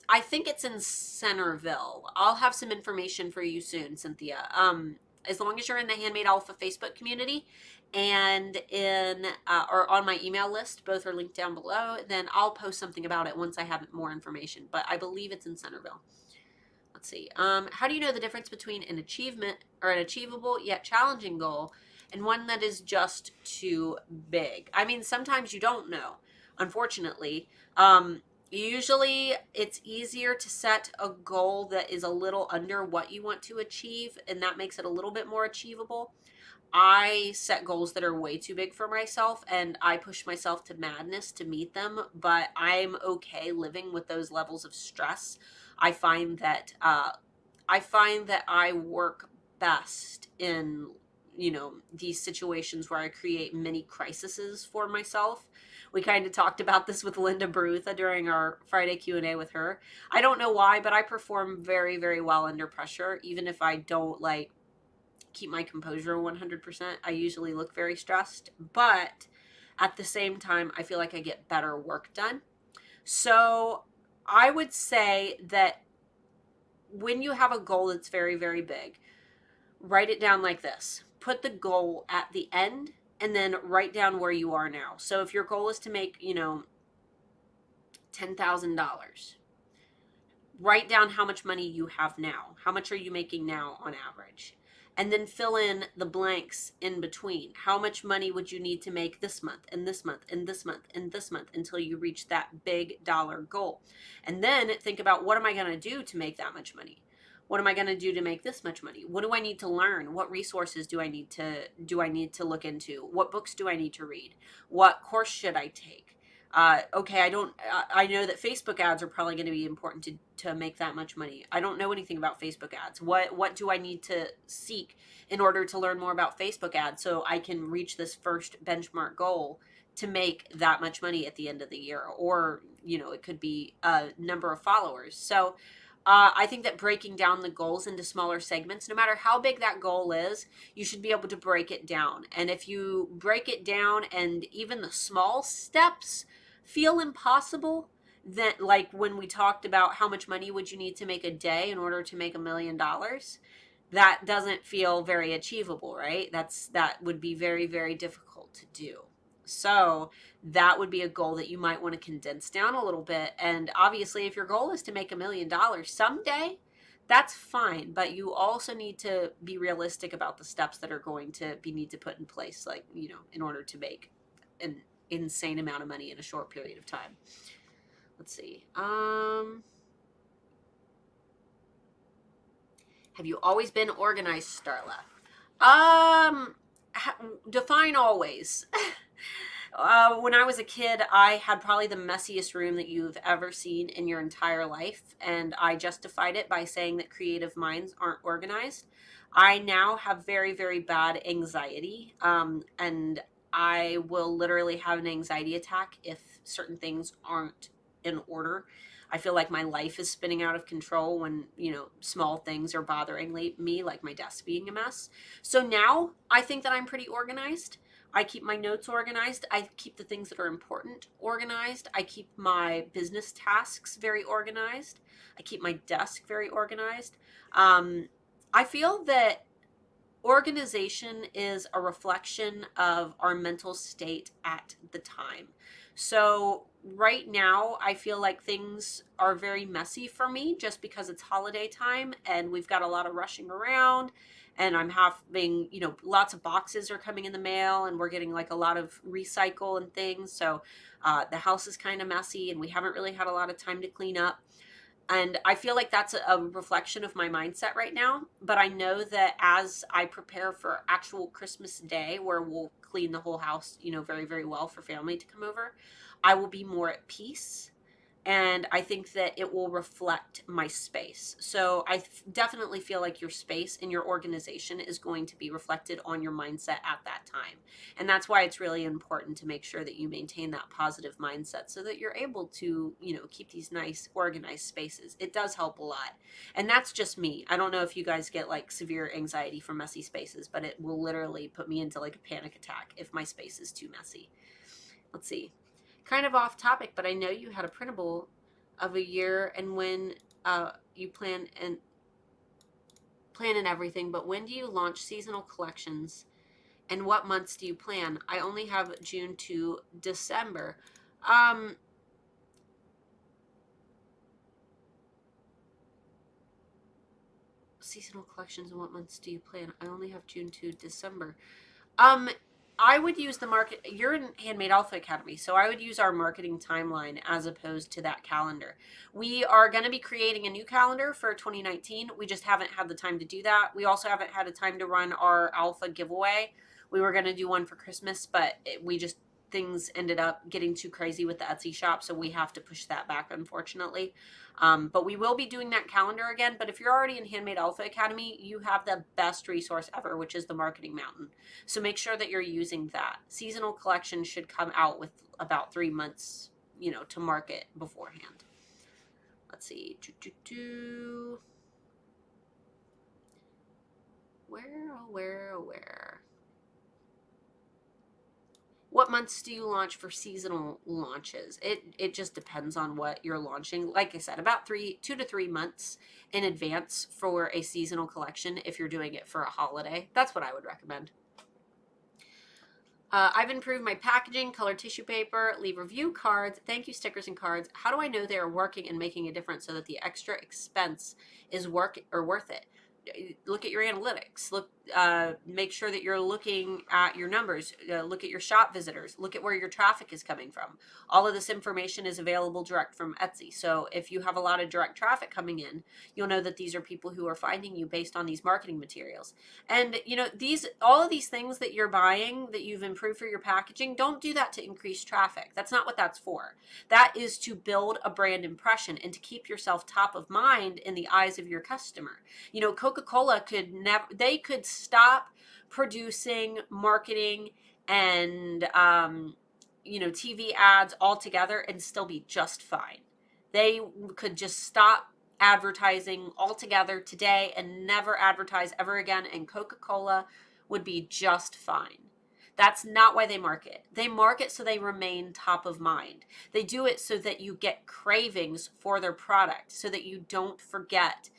I think it's in Centerville. I'll have some information for you soon, Cynthia. As long as you're in the Handmade Alpha Facebook community and or on my email list, both are linked down below, then I'll post something about it once I have more information. But I believe it's in Centerville. Let's see. How do you know the difference between an achievable yet challenging goal and one that is just too big? I mean, sometimes you don't know, unfortunately. Usually it's easier to set a goal that is a little under what you want to achieve, and that makes it a little bit more achievable. I set goals that are way too big for myself, and I push myself to madness to meet them, but I'm okay living with those levels of stress. I find that I work best in these situations where I create mini crises for myself. We kind of talked about this with Linda Barutha during our Friday Q&A with her. I don't know why, but I perform very, very well under pressure, even if I don't keep my composure 100%. I usually look very stressed, but at the same time, I feel like I get better work done. So I would say that when you have a goal that's very, very big, write it down like this. Put the goal at the end and then write down where you are now. So if your goal is to make, $10,000, write down how much money you have now. How much are you making now on average? And then fill in the blanks in between. How much money would you need to make this month and this month and this month and this month until you reach that big dollar goal? And then think about, what am I going to do to make that much money? What am I going to do to make this much money? What do I need to learn? What resources do I need to look into? What books do I need to read? What course should I take? Okay, I know that Facebook ads are probably going to be important to make that much money. I don't know anything about Facebook ads. What do I need to seek in order to learn more about Facebook ads so I can reach this first benchmark goal to make that much money at the end of the year? Or, it could be a number of followers. So, I think that breaking down the goals into smaller segments, no matter how big that goal is, you should be able to break it down. And if you break it down and even the small steps feel impossible, then, like when we talked about how much money would you need to make a day in order to make $1 million, that doesn't feel very achievable, right? That would be very, very difficult to do. So that would be a goal that you might want to condense down a little bit. And obviously, if your goal is to make $1 million someday, that's fine. But you also need to be realistic about the steps that are going to be need to put in place, like, in order to make an insane amount of money in a short period of time. Let's see. Have you always been organized, Starla? Define always. When I was a kid, I had probably the messiest room that you've ever seen in your entire life, and I justified it by saying that creative minds aren't organized. I now have very, very bad anxiety, and I will literally have an anxiety attack if certain things aren't in order. I feel like my life is spinning out of control when, small things are bothering me, like my desk being a mess. So now I think that I'm pretty organized. I keep my notes organized. I keep the things that are important organized. I keep my business tasks very organized. I keep my desk very organized. I feel that organization is a reflection of our mental state at the time. So right now, I feel like things are very messy for me just because it's holiday time and we've got a lot of rushing around, and I'm having, lots of boxes are coming in the mail and we're getting like a lot of recycle and things. So the house is kind of messy and we haven't really had a lot of time to clean up. And I feel like that's a reflection of my mindset right now. But I know that as I prepare for actual Christmas Day, where we'll clean the whole house, very, very well for family to come over, I will be more at peace. And I think that it will reflect my space. So I definitely feel like your space and your organization is going to be reflected on your mindset at that time. And that's why it's really important to make sure that you maintain that positive mindset so that you're able to, keep these nice organized spaces. It does help a lot. And that's just me. I don't know if you guys get like severe anxiety from messy spaces, but it will literally put me into like a panic attack if my space is too messy. Let's see. Kind of off topic, but I know you had a printable of a year and when you plan and everything, but when do you launch seasonal collections and what months do you plan? I only have June to December. Seasonal collections and what months do you plan? I only have June to December. Um, I would use the market. You're in Handmade Alpha Academy, so I would use our marketing timeline as opposed to that calendar. We are going to be creating a new calendar for 2019. We just haven't had the time to do that. We also haven't had a time to run our Alpha giveaway. We were going to do one for Christmas, but things ended up getting too crazy with the Etsy shop, so we have to push that back, unfortunately. But we will be doing that calendar again. But if you're already in Handmade Alpha Academy, you have the best resource ever, which is the Marketing Mountain. So make sure that you're using that. Seasonal collection should come out with about 3 months, to market beforehand. Let's see. Where? What months do you launch for seasonal launches? It just depends on what you're launching. Like I said, about 2 to 3 months in advance for a seasonal collection if you're doing it for a holiday. That's what I would recommend. I've improved my packaging, colored tissue paper, leave review cards, thank you stickers and cards. How do I know they are working and making a difference so that the extra expense is worth it? Look at your analytics. make sure that you're looking at your numbers, look at your shop visitors, look at where your traffic is coming from. All of this information is available direct from Etsy. So if you have a lot of direct traffic coming in, you'll know that these are people who are finding you based on these marketing materials. And all of these things that you're buying that you've improved for your packaging, don't do that to increase traffic. That's not what that's for. That is to build a brand impression and to keep yourself top of mind in the eyes of your customer. Coca-Cola could stop producing marketing and TV ads altogether and still be just fine. They could just stop advertising altogether today and never advertise ever again, and Coca-Cola would be just fine. That's not why they market. They market so they remain top of mind. They do it so that you get cravings for their product, so that you don't forget,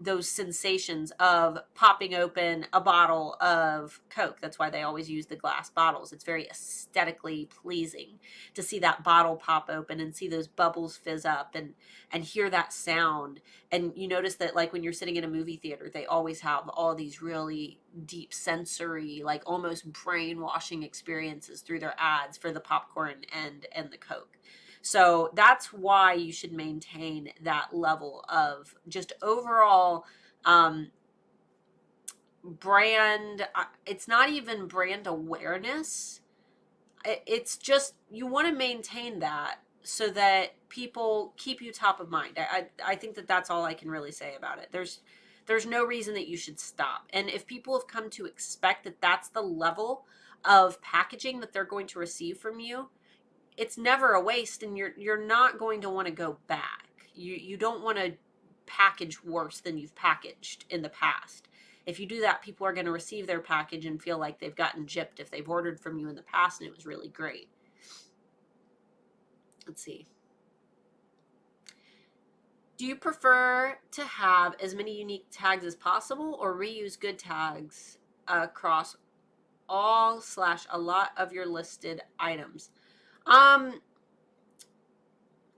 those sensations of popping open a bottle of Coke. That's why they always use the glass bottles. It's very aesthetically pleasing to see that bottle pop open and see those bubbles fizz up and hear that sound. And you notice that, like, when you're sitting in a movie theater, they always have all these really deep sensory, like almost brainwashing experiences through their ads for the popcorn and the Coke. So that's why you should maintain that level of just overall brand. It's not even brand awareness. It's just, you want to maintain that so that people keep you top of mind. I think that that's all I can really say about it. There's no reason that you should stop. And if people have come to expect that that's the level of packaging that they're going to receive from you, it's never a waste, and you're not going to want to go back. You don't want to package worse than you've packaged in the past. If you do that, people are going to receive their package and feel like they've gotten gypped if they've ordered from you in the past and it was really great. Let's see. Do you prefer to have as many unique tags as possible, or reuse good tags across all / a lot of your listed items?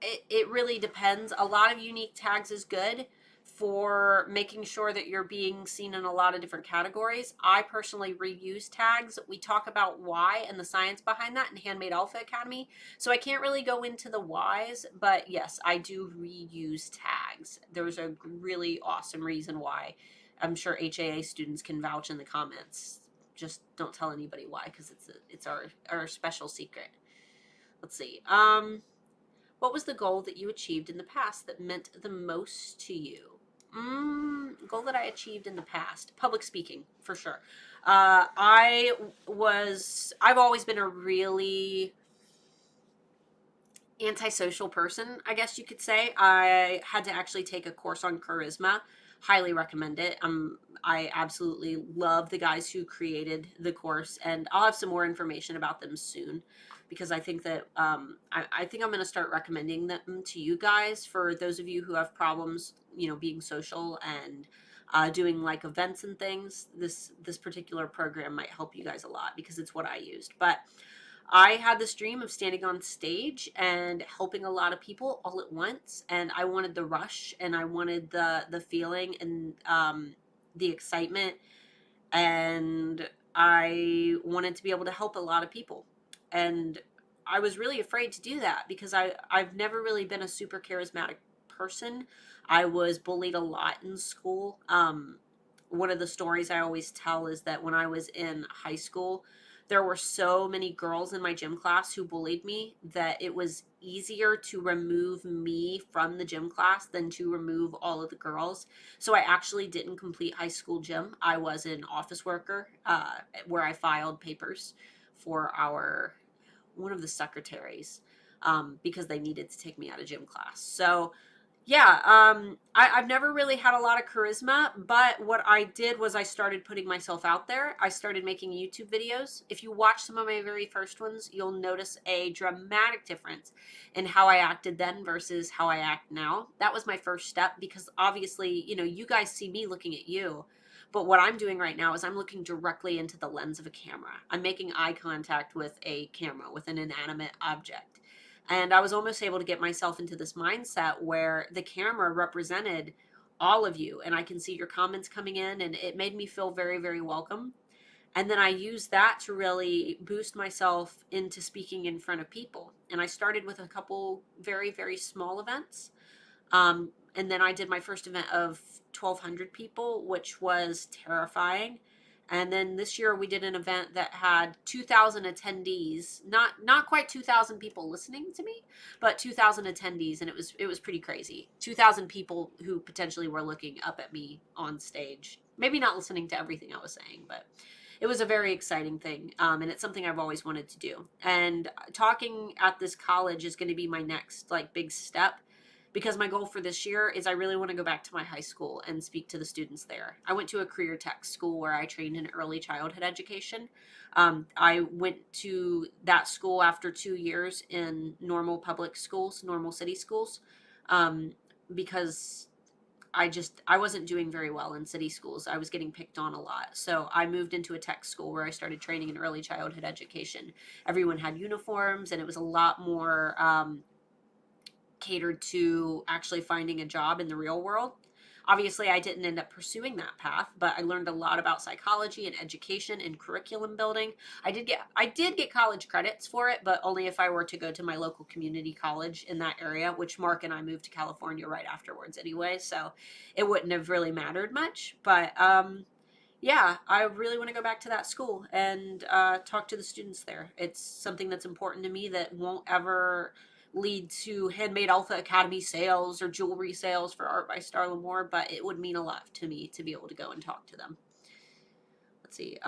It really depends. A lot of unique tags is good for making sure that you're being seen in a lot of different categories. I personally reuse tags. We talk about why and the science behind that in Handmade Alpha Academy. So I can't really go into the whys, but yes, I do reuse tags. There's a really awesome reason why. I'm sure HAA students can vouch in the comments. Just don't tell anybody why, because it's our special secret. Let's see. What was the goal that you achieved in the past that meant the most to you? Goal that I achieved in the past. Public speaking, for sure. I've always been a really antisocial person, I guess you could say. I had to actually take a course on charisma. Highly recommend it. I absolutely love the guys who created the course, and I'll have some more information about them soon, because I think that I think I'm going to start recommending them to you guys for those of you who have problems, being social and doing like events and things. This particular program might help you guys a lot because it's what I used. But I had this dream of standing on stage and helping a lot of people all at once, and I wanted the rush, and I wanted the feeling and the excitement, and I wanted to be able to help a lot of people. And I was really afraid to do that because I've never really been a super charismatic person. I was bullied a lot in school. One of the stories I always tell is that when I was in high school, there were so many girls in my gym class who bullied me that it was easier to remove me from the gym class than to remove all of the girls. So I actually didn't complete high school gym. I was an office worker where I filed papers for one of the secretaries because they needed to take me out of gym class. So yeah, I've never really had a lot of charisma, but what I did was I started putting myself out there. I started making YouTube videos. If you watch some of my very first ones, you'll notice a dramatic difference in how I acted then versus how I act now. That was my first step because obviously, you guys see me looking at you. But what I'm doing right now is I'm looking directly into the lens of a camera. I'm making eye contact with a camera, with an inanimate object. And I was almost able to get myself into this mindset where the camera represented all of you, and I can see your comments coming in, and it made me feel very, very welcome. And then I used that to really boost myself into speaking in front of people. And I started with a couple very, very small events. And then I did my first event of 1,200 people, which was terrifying. And then this year we did an event that had 2,000 attendees, not quite 2,000 people listening to me, but 2,000 attendees, and it was pretty crazy. 2,000 people who potentially were looking up at me on stage, maybe not listening to everything I was saying, but it was a very exciting thing, and it's something I've always wanted to do. And talking at this college is going to be my next like big step, because my goal for this year is I really want to go back to my high school and speak to the students there. I went to a career tech school where I trained in early childhood education. I went to that school after 2 years in normal public schools, normal city schools, because I wasn't doing very well in city schools. I was getting picked on a lot. So I moved into a tech school where I started training in early childhood education. Everyone had uniforms, and it was a lot more catered to actually finding a job in the real world. Obviously, I didn't end up pursuing that path, but I learned a lot about psychology and education and curriculum building. I did get college credits for it, but only if I were to go to my local community college in that area, which Mark and I moved to California right afterwards anyway, so it wouldn't have really mattered much. But yeah, I really want to go back to that school and talk to the students there. It's something that's important to me that won't ever lead to Handmade Alpha Academy sales or jewelry sales for Art by Starla more, but it would mean a lot to me to be able to go and talk to them. Let's see.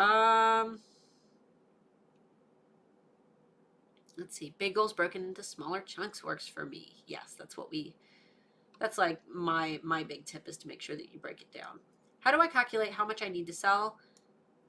Let's see. Big goals broken into smaller chunks works for me. Yes, that's like my big tip, is to make sure that you break it down. How do I calculate how much I need to sell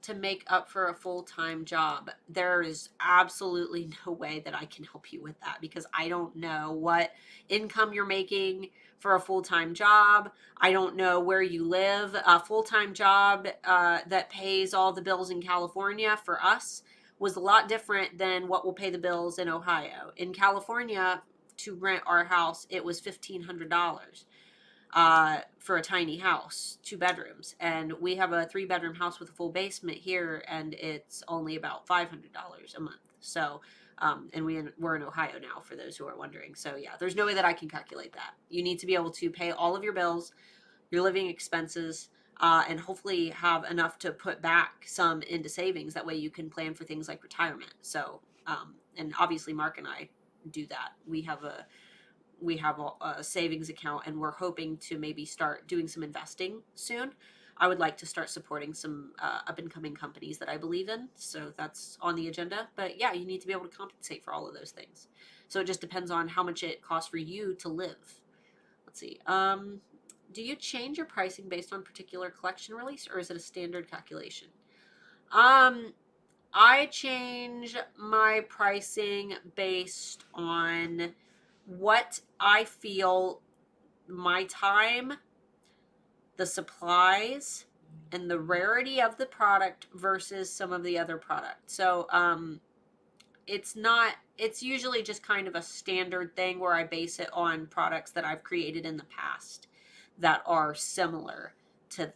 to make up for a full-time job? There is absolutely no way that I can help you with that, because I don't know what income you're making for a full-time job. I don't know where you live. A full-time job that pays all the bills in California for us was a lot different than what will pay the bills in Ohio. In California, to rent our house, it was $1,500 for a tiny house, 2 bedrooms. And we have a 3-bedroom house with a full basement here, and it's only about $500 a month. So, and we're in Ohio now, for those who are wondering. So yeah, there's no way that I can calculate that. You need to be able to pay all of your bills, your living expenses, and hopefully have enough to put back some into savings. That way you can plan for things like retirement. So, and obviously Mark and I do that. We have a savings account, and we're hoping to maybe start doing some investing soon. I would like to start supporting some up and coming companies that I believe in. So that's on the agenda. But yeah, you need to be able to compensate for all of those things. So it just depends on how much it costs for you to live. Let's see. Do you change your pricing based on particular collection release, or is it a standard calculation? I change my pricing based on what I feel my time, the supplies, and the rarity of the product versus some of the other products. So it's usually just kind of a standard thing where I base it on products that I've created in the past that are similar to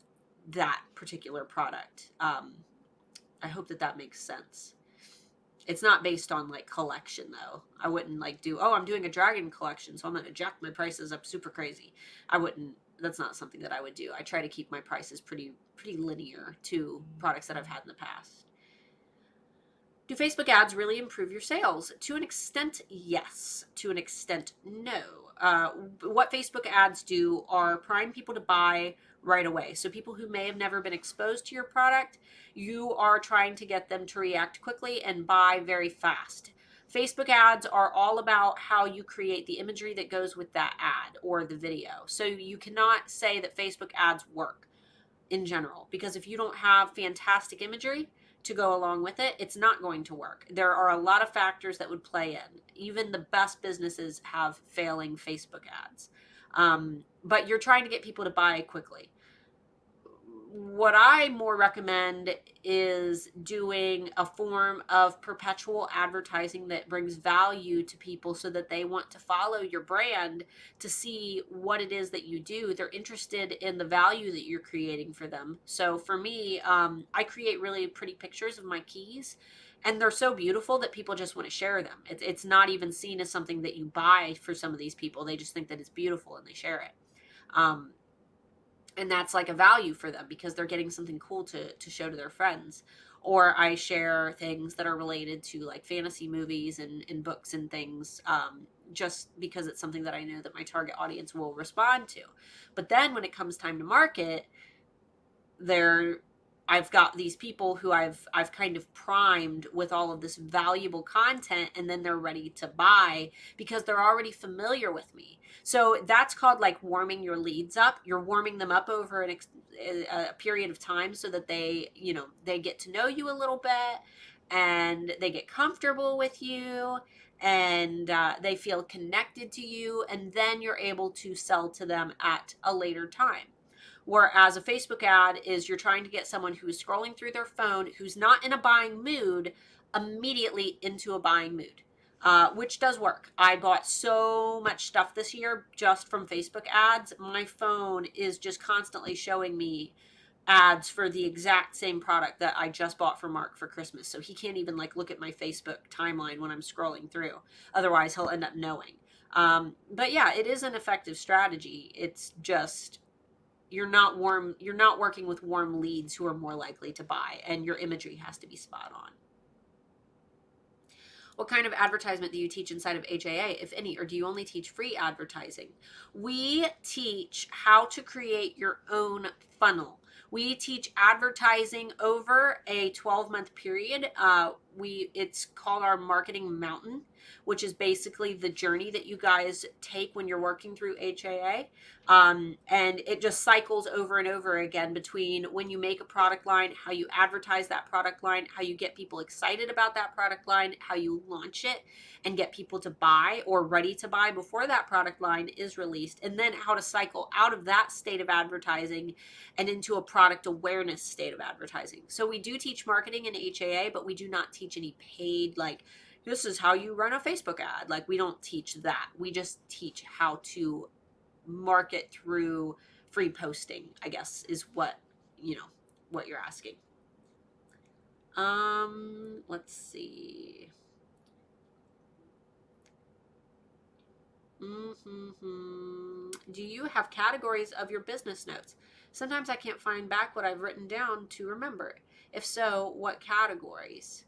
that particular product. I hope that makes sense. It's not based on like collection though. I wouldn't like I'm doing a dragon collection, so I'm going to jack my prices up super crazy. I wouldn't. That's not something that I would do. I try to keep my prices pretty linear to products that I've had in the past. Do Facebook ads really improve your sales? To an extent, yes. To an extent, no. What Facebook ads do are prime people to buy right away. So people who may have never been exposed to your product, you are trying to get them to react quickly and buy very fast. Facebook ads are all about how you create the imagery that goes with that ad or the video. So you cannot say that Facebook ads work in general, because if you don't have fantastic imagery to go along with it, it's not going to work. There are a lot of factors that would play in. Even the best businesses have failing Facebook ads. But you're trying to get people to buy quickly. what I more recommend is doing a form of perpetual advertising that brings value to people so that they want to follow your brand to see what it is that you do. They're interested in the value that you're creating for them. So for me, I create really pretty pictures of my keys, and they're so beautiful that people just want to share them. It's not even seen as something that you buy for some of these people. They just think that it's beautiful and they share it. Um, and that's like a value for them because they're getting something cool to show to their friends. Or I share things that are related to like fantasy movies and books and things, just because it's something that I know that my target audience will respond to. But then when it comes time to market, they're I've got these people who I've kind of primed with all of this valuable content, and then they're ready to buy because they're already familiar with me. So that's called like warming your leads up. You're warming them up over a period of time so that they get to know you a little bit, and they get comfortable with you, and they feel connected to you, and then you're able to sell to them at a later time. Whereas a Facebook ad is you're trying to get someone who's scrolling through their phone, who's not in a buying mood, immediately into a buying mood, which does work. I bought so much stuff this year just from Facebook ads. My phone is just constantly showing me ads for the exact same product that I just bought for Mark for Christmas. So he can't even like look at my Facebook timeline when I'm scrolling through. Otherwise, he'll end up knowing. But yeah, it is an effective strategy. It's just you're not working with warm leads who are more likely to buy, and your imagery has to be spot on. What kind of advertisement do you teach inside of HAA, if any, or do you only teach free advertising? We teach how to create your own funnel. We teach advertising over a 12-month period. It's called our marketing mountain, which is basically the journey that you guys take when you're working through HAA. And it just cycles over and over again between when you make a product line, how you advertise that product line, how you get people excited about that product line, how you launch it and get people to buy or ready to buy before that product line is released, and then how to cycle out of that state of advertising and into a product awareness state of advertising. So we do teach marketing in HAA, but we do not teach any paid, like, this is how you run a Facebook ad. Like, we don't teach that. We just teach how to market through free posting, I guess, is what you're asking. Let's see. Do you have categories of your business notes? Sometimes I can't find back what I've written down to remember. If so, what categories?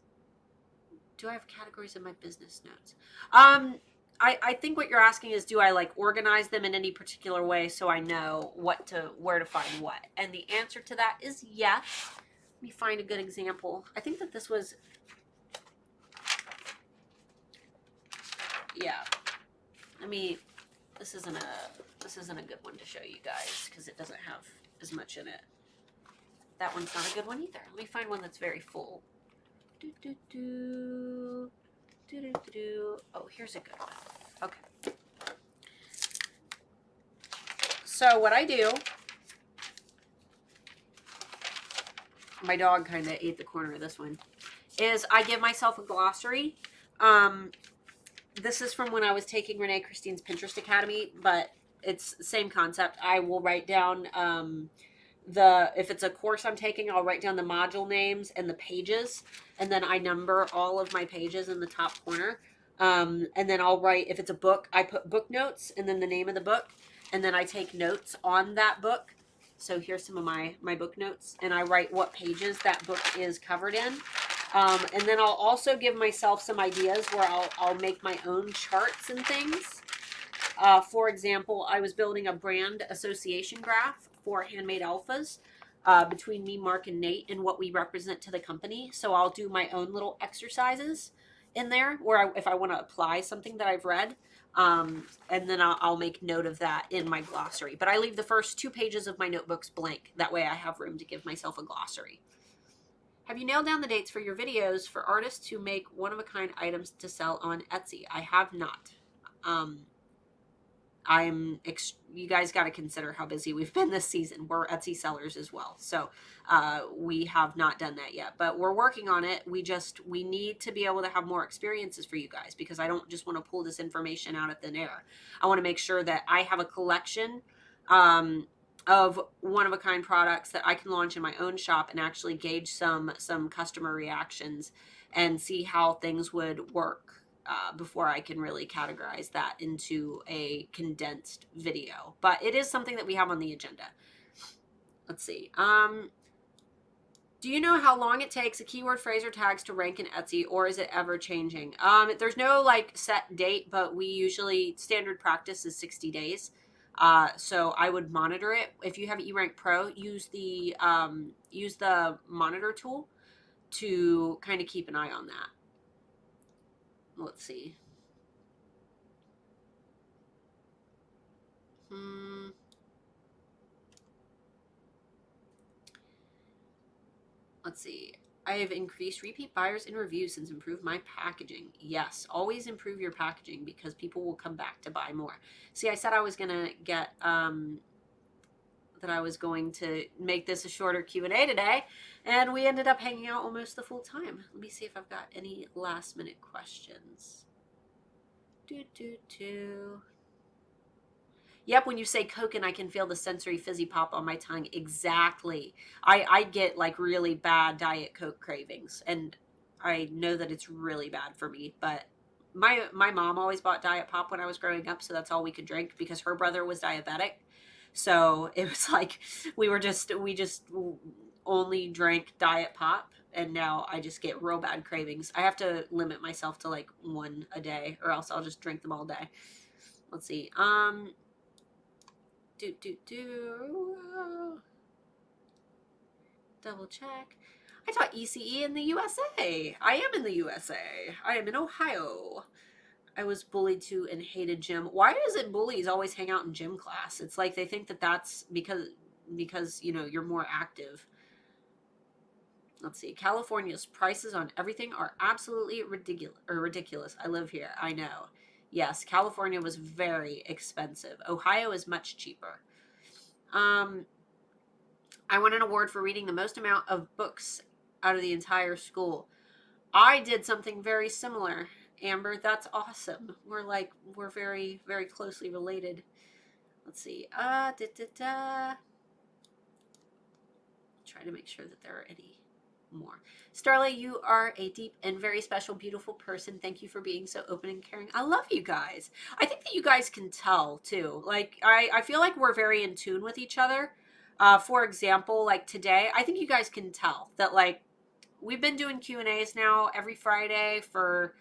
Do I have categories in my business notes? I think what you're asking is, do I like organize them in any particular way so I know where to find what? And the answer to that is yes. Let me find a good example. I think that this was, yeah. This isn't a good one to show you guys because it doesn't have as much in it. That one's not a good one either. Let me find one that's very full. Oh, here's a good one. Okay. So what I do, my dog kind of ate the corner of this one, is I give myself a glossary. This is from when I was taking Renee Christine's Pinterest Academy, but it's the same concept. I will write down if it's a course I'm taking, I'll write down the module names and the pages, and then I number all of my pages in the top corner. And then I'll write, if it's a book, I put book notes and then the name of the book, and then I take notes on that book. So here's some of my book notes, and I write what pages that book is covered in. And then I'll also give myself some ideas where I'll make my own charts and things. For example, I was building a brand association graph for Handmade Alphas between me, Mark, and Nate, and what we represent to the company. So I'll do my own little exercises in there where if I want to apply something that I've read, and then I'll make note of that in my glossary. But I leave the first 2 pages of my notebooks blank. That way I have room to give myself a glossary. Have you nailed down the dates for your videos for artists who make one-of-a-kind items to sell on Etsy? I have not. you guys got to consider how busy we've been this season. We're Etsy sellers as well. So we have not done that yet, but we're working on it. We need to be able to have more experiences for you guys, because I don't just want to pull this information out of thin air. I want to make sure that I have a collection of one of a kind products that I can launch in my own shop and actually gauge some customer reactions and see how things would work before I can really categorize that into a condensed video. But it is something that we have on the agenda. Let's see. Do you know how long it takes a keyword phrase or tags to rank in Etsy, or is it ever changing? There's no like set date, but we usually, standard practice is 60 days. So I would monitor it. If you have eRank Pro, use the monitor tool to kind of keep an eye on that. Let's see. Let's see. I have increased repeat buyers and reviews since improved my packaging. Yes, always improve your packaging because people will come back to buy more. See, I said I was gonna get that I was going to make this a shorter Q&A today, and we ended up hanging out almost the full time. Let me see if I've got any last minute questions. Yep, when you say Coke and I can feel the sensory fizzy pop on my tongue. Exactly. I get like really bad Diet Coke cravings, and I know that it's really bad for me, but my mom always bought Diet Pop when I was growing up, so that's all we could drink because her brother was diabetic. So it was like we just only drank Diet Pop, and now I just get real bad cravings. I have to limit myself to like one a day, or else I'll just drink them all day. Let's see. Double check. I taught ECE in the USA. I am in the USA. I am in Ohio. I was bullied too and hated gym. Why is it bullies always hang out in gym class? It's like they think that that's because you know you're more active. Let's see. California's prices on everything are absolutely ridiculous. I live here. I know. Yes, California was very expensive. Ohio is much cheaper. I won an award for reading the most amount of books out of the entire school. I did something very similar, Amber. That's awesome. We're very, very closely related. Let's see. Try to make sure that there are any more. Starla, you are a deep and very special, beautiful person. Thank you for being so open and caring. I love you guys. I think that you guys can tell too. Like I feel like we're very in tune with each other. For example, like today, I think you guys can tell that like we've been doing Q&As now every Friday for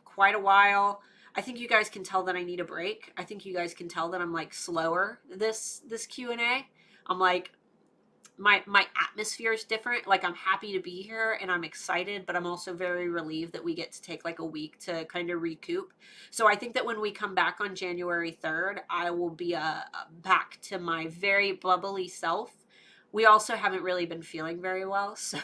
quite a while. I think you guys can tell that I need a break. I think you guys can tell that I'm like slower this Q&A. I'm like my atmosphere is different. Like I'm happy to be here and I'm excited, but I'm also very relieved that we get to take like a week to kind of recoup. So I think that when we come back on January 3rd, I will be back to my very bubbly self. We also haven't really been feeling very well, so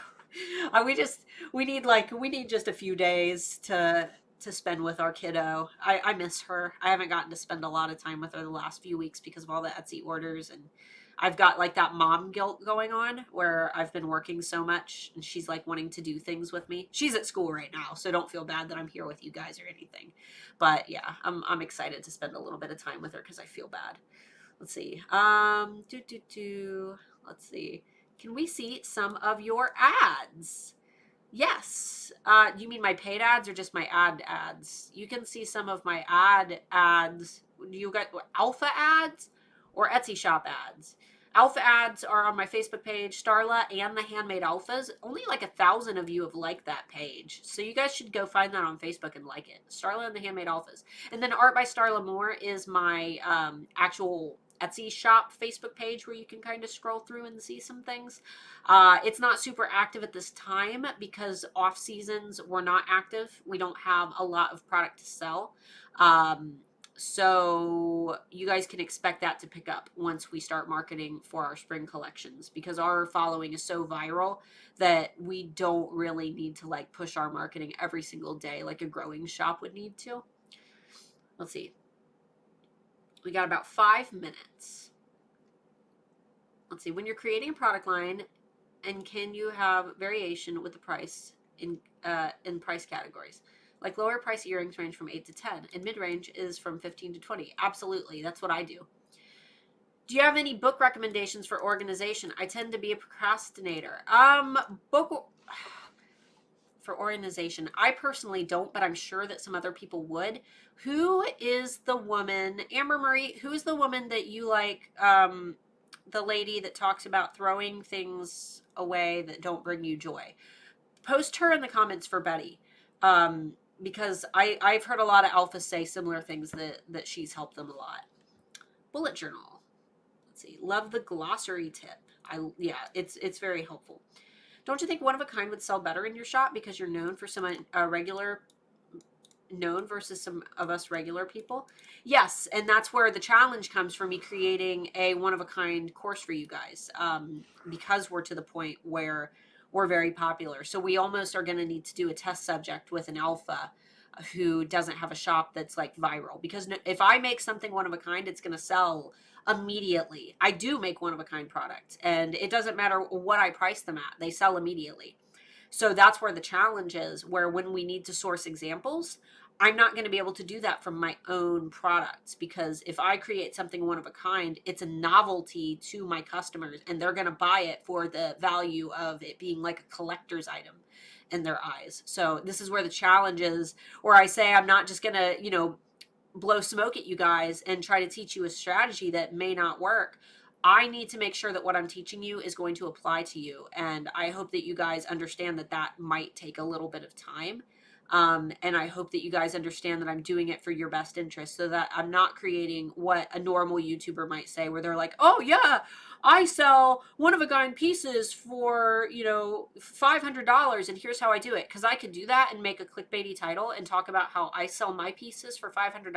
we need just a few days to spend with our kiddo. I miss her. I haven't gotten to spend a lot of time with her the last few weeks because of all the Etsy orders, and I've got like that mom guilt going on where I've been working so much and she's like wanting to do things with me. She's at school right now, so don't feel bad that I'm here with you guys or anything. But yeah, I'm excited to spend a little bit of time with her because I feel bad. Let's see. Let's see. Can we see some of your ads? Yes. You mean my paid ads or just my ads? You can see some of my ads. You got alpha ads or Etsy shop ads. Alpha ads are on my Facebook page, Starla and the Handmade Alphas. Only like 1,000 of you have liked that page. So you guys should go find that on Facebook and like it. Starla and the Handmade Alphas. And then Art by Starla Moore is my actual Etsy shop Facebook page where you can kind of scroll through and see some things. It's not super active at this time because off seasons we're not active. We don't have a lot of product to sell. So you guys can expect that to pick up once we start marketing for our spring collections, because our following is so viral that we don't really need to like push our marketing every single day like a growing shop would need to. Let's see. We got about 5 minutes. Let's see. When you're creating a product line, and can you have variation with the price in price categories? Like lower price earrings range from 8 to 10, and mid range is from 15 to 20. Absolutely, that's what I do. Do you have any book recommendations for organization? I tend to be a procrastinator. Book for organization. I personally don't, but I'm sure that some other people would. Who is the woman, Amber Marie? Who is the woman that you like? The lady that talks about throwing things away that don't bring you joy. Post her in the comments for Betty, because I've heard a lot of alphas say similar things that she's helped them a lot. Bullet journal. Let's see. Love the glossary tip. Yeah, it's very helpful. Don't you think one of a kind would sell better in your shop because you're known for some regular known versus some of us regular people? Yes, and that's where the challenge comes for me creating a one of a kind course for you guys, because we're to the point where we're very popular. So we almost are going to need to do a test subject with an alpha who doesn't have a shop that's like viral, because if I make something one of a kind, it's going to sell immediately. I do make one of a kind products, and it doesn't matter what I price them at, they sell immediately. So that's where the challenge is, where when we need to source examples, I'm not going to be able to do that from my own products, because if I create something one of a kind, it's a novelty to my customers and they're going to buy it for the value of it being like a collector's item in their eyes. So this is where the challenge is, where I say I'm not just going to, blow smoke at you guys and try to teach you a strategy that may not work. I need to make sure that what I'm teaching you is going to apply to you. And I hope that you guys understand that that might take a little bit of time. And I hope that you guys understand that I'm doing it for your best interest, so that I'm not creating what a normal YouTuber might say, where they're like, oh yeah, I sell one of a kind pieces for, $500, and here's how I do it. Because I could do that and make a clickbaity title and talk about how I sell my pieces for $500.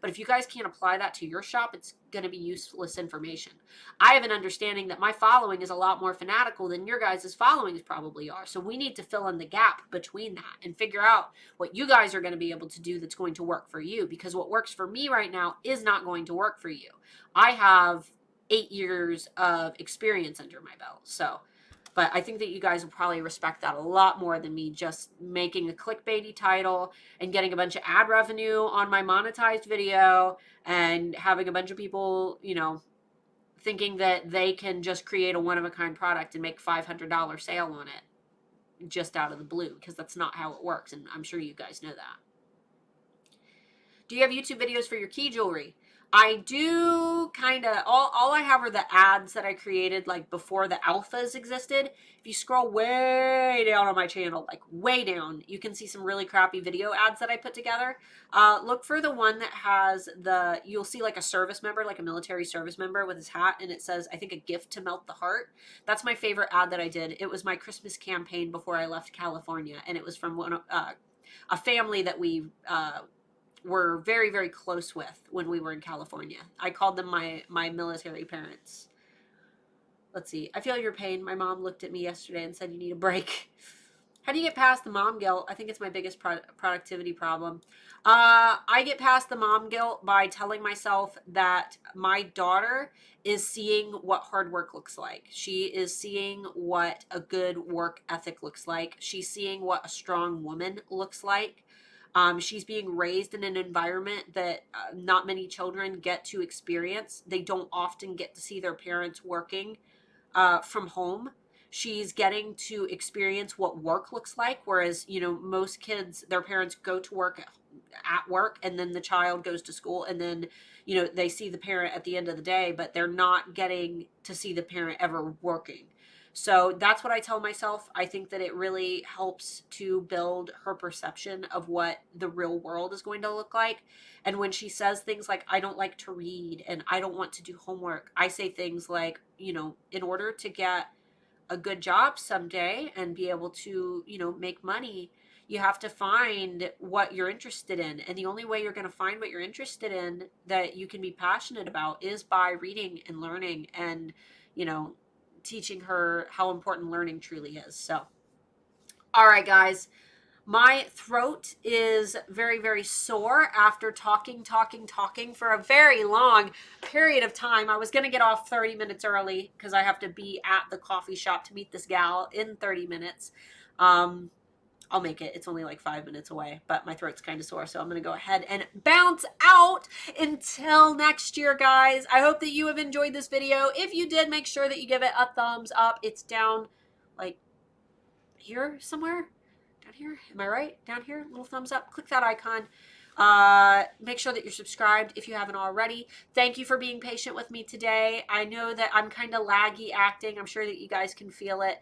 But if you guys can't apply that to your shop, it's going to be useless information. I have an understanding that my following is a lot more fanatical than your guys' followings probably are. So we need to fill in the gap between that and figure out what you guys are going to be able to do that's going to work for you. Because what works for me right now is not going to work for you. I have 8 years of experience under my belt. But I think that you guys will probably respect that a lot more than me just making a clickbaity title and getting a bunch of ad revenue on my monetized video and having a bunch of people, thinking that they can just create a one-of-a-kind product and make $500 sale on it just out of the blue, because that's not how it works, and I'm sure you guys know that. Do you have YouTube videos for your key jewelry? I do, kind of. All I have are the ads that I created like before the alphas existed. If you scroll way down on my channel, like way down, you can see some really crappy video ads that I put together. Look for the one that has you'll see like a service member, like a military service member with his hat, and it says, I think, a gift to melt the heart. That's my favorite ad that I did. It was my Christmas campaign before I left California, and it was from a family that we were very, very close with when we were in California. I called them my military parents. Let's see. I feel your pain. My mom looked at me yesterday and said, you need a break. How do you get past the mom guilt? I think it's my biggest productivity problem. I get past the mom guilt by telling myself that my daughter is seeing what hard work looks like. She is seeing what a good work ethic looks like. She's seeing what a strong woman looks like. She's being raised in an environment that not many children get to experience. They don't often get to see their parents working from home. She's getting to experience what work looks like, whereas, most kids, their parents go to work at work, and then the child goes to school, and then, they see the parent at the end of the day, but they're not getting to see the parent ever working. So that's what I tell myself. I think that it really helps to build her perception of what the real world is going to look like. And when she says things like, I don't like to read and I don't want to do homework, I say things like, in order to get a good job someday and be able to, make money, you have to find what you're interested in. And the only way you're going to find what you're interested in that you can be passionate about is by reading and learning and, teaching her how important learning truly is. So, all right, guys, My throat is very, very sore after talking for a very long period of time. I was going to get off 30 minutes early because I have to be at the coffee shop to meet this gal in 30 minutes. I'll make it. It's only like 5 minutes away, but my throat's kind of sore, so I'm going to go ahead and bounce out until next year, guys. I hope that you have enjoyed this video. If you did, make sure that you give it a thumbs up. It's down like here somewhere. Down here, am I right? Down here, little thumbs up. Click that icon. Make sure that you're subscribed if you haven't already. Thank you for being patient with me today. I know that I'm kind of laggy acting. I'm sure that you guys can feel it.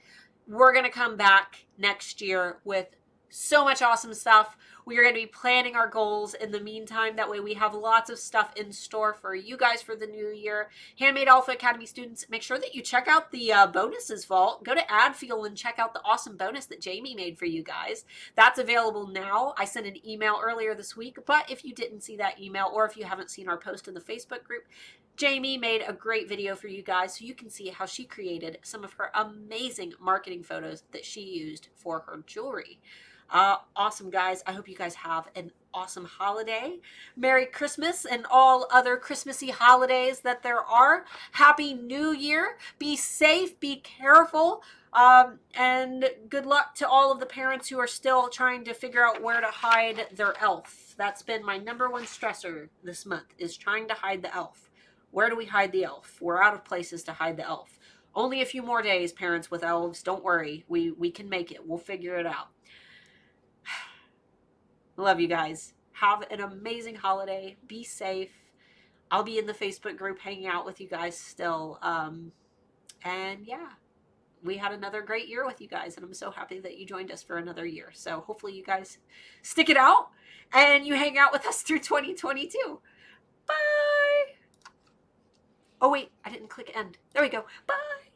We're going to come back next year with so much awesome stuff. We are going to be planning our goals in the meantime. That way we have lots of stuff in store for you guys for the new year. Handmade Alpha Academy students, make sure that you check out the bonuses vault. Go to AdFuel and check out the awesome bonus that Jamie made for you guys. That's available now. I sent an email earlier this week, but if you didn't see that email or if you haven't seen our post in the Facebook group, Jamie made a great video for you guys so you can see how she created some of her amazing marketing photos that she used for her jewelry. Awesome, guys. I hope you guys have an awesome holiday. Merry Christmas and all other Christmassy holidays that there are. Happy New Year. Be safe. Be careful. And good luck to all of the parents who are still trying to figure out where to hide their elf. That's been my #1 stressor this month, is trying to hide the elf. Where do we hide the elf? We're out of places to hide the elf. Only a few more days, parents with elves. Don't worry. We can make it. We'll figure it out. Love you guys. Have an amazing holiday. Be safe. I'll be in the Facebook group hanging out with you guys still. And yeah, we had another great year with you guys, and I'm so happy that you joined us for another year. So hopefully you guys stick it out and you hang out with us through 2022. Bye. Oh wait, I didn't click end. There we go. Bye.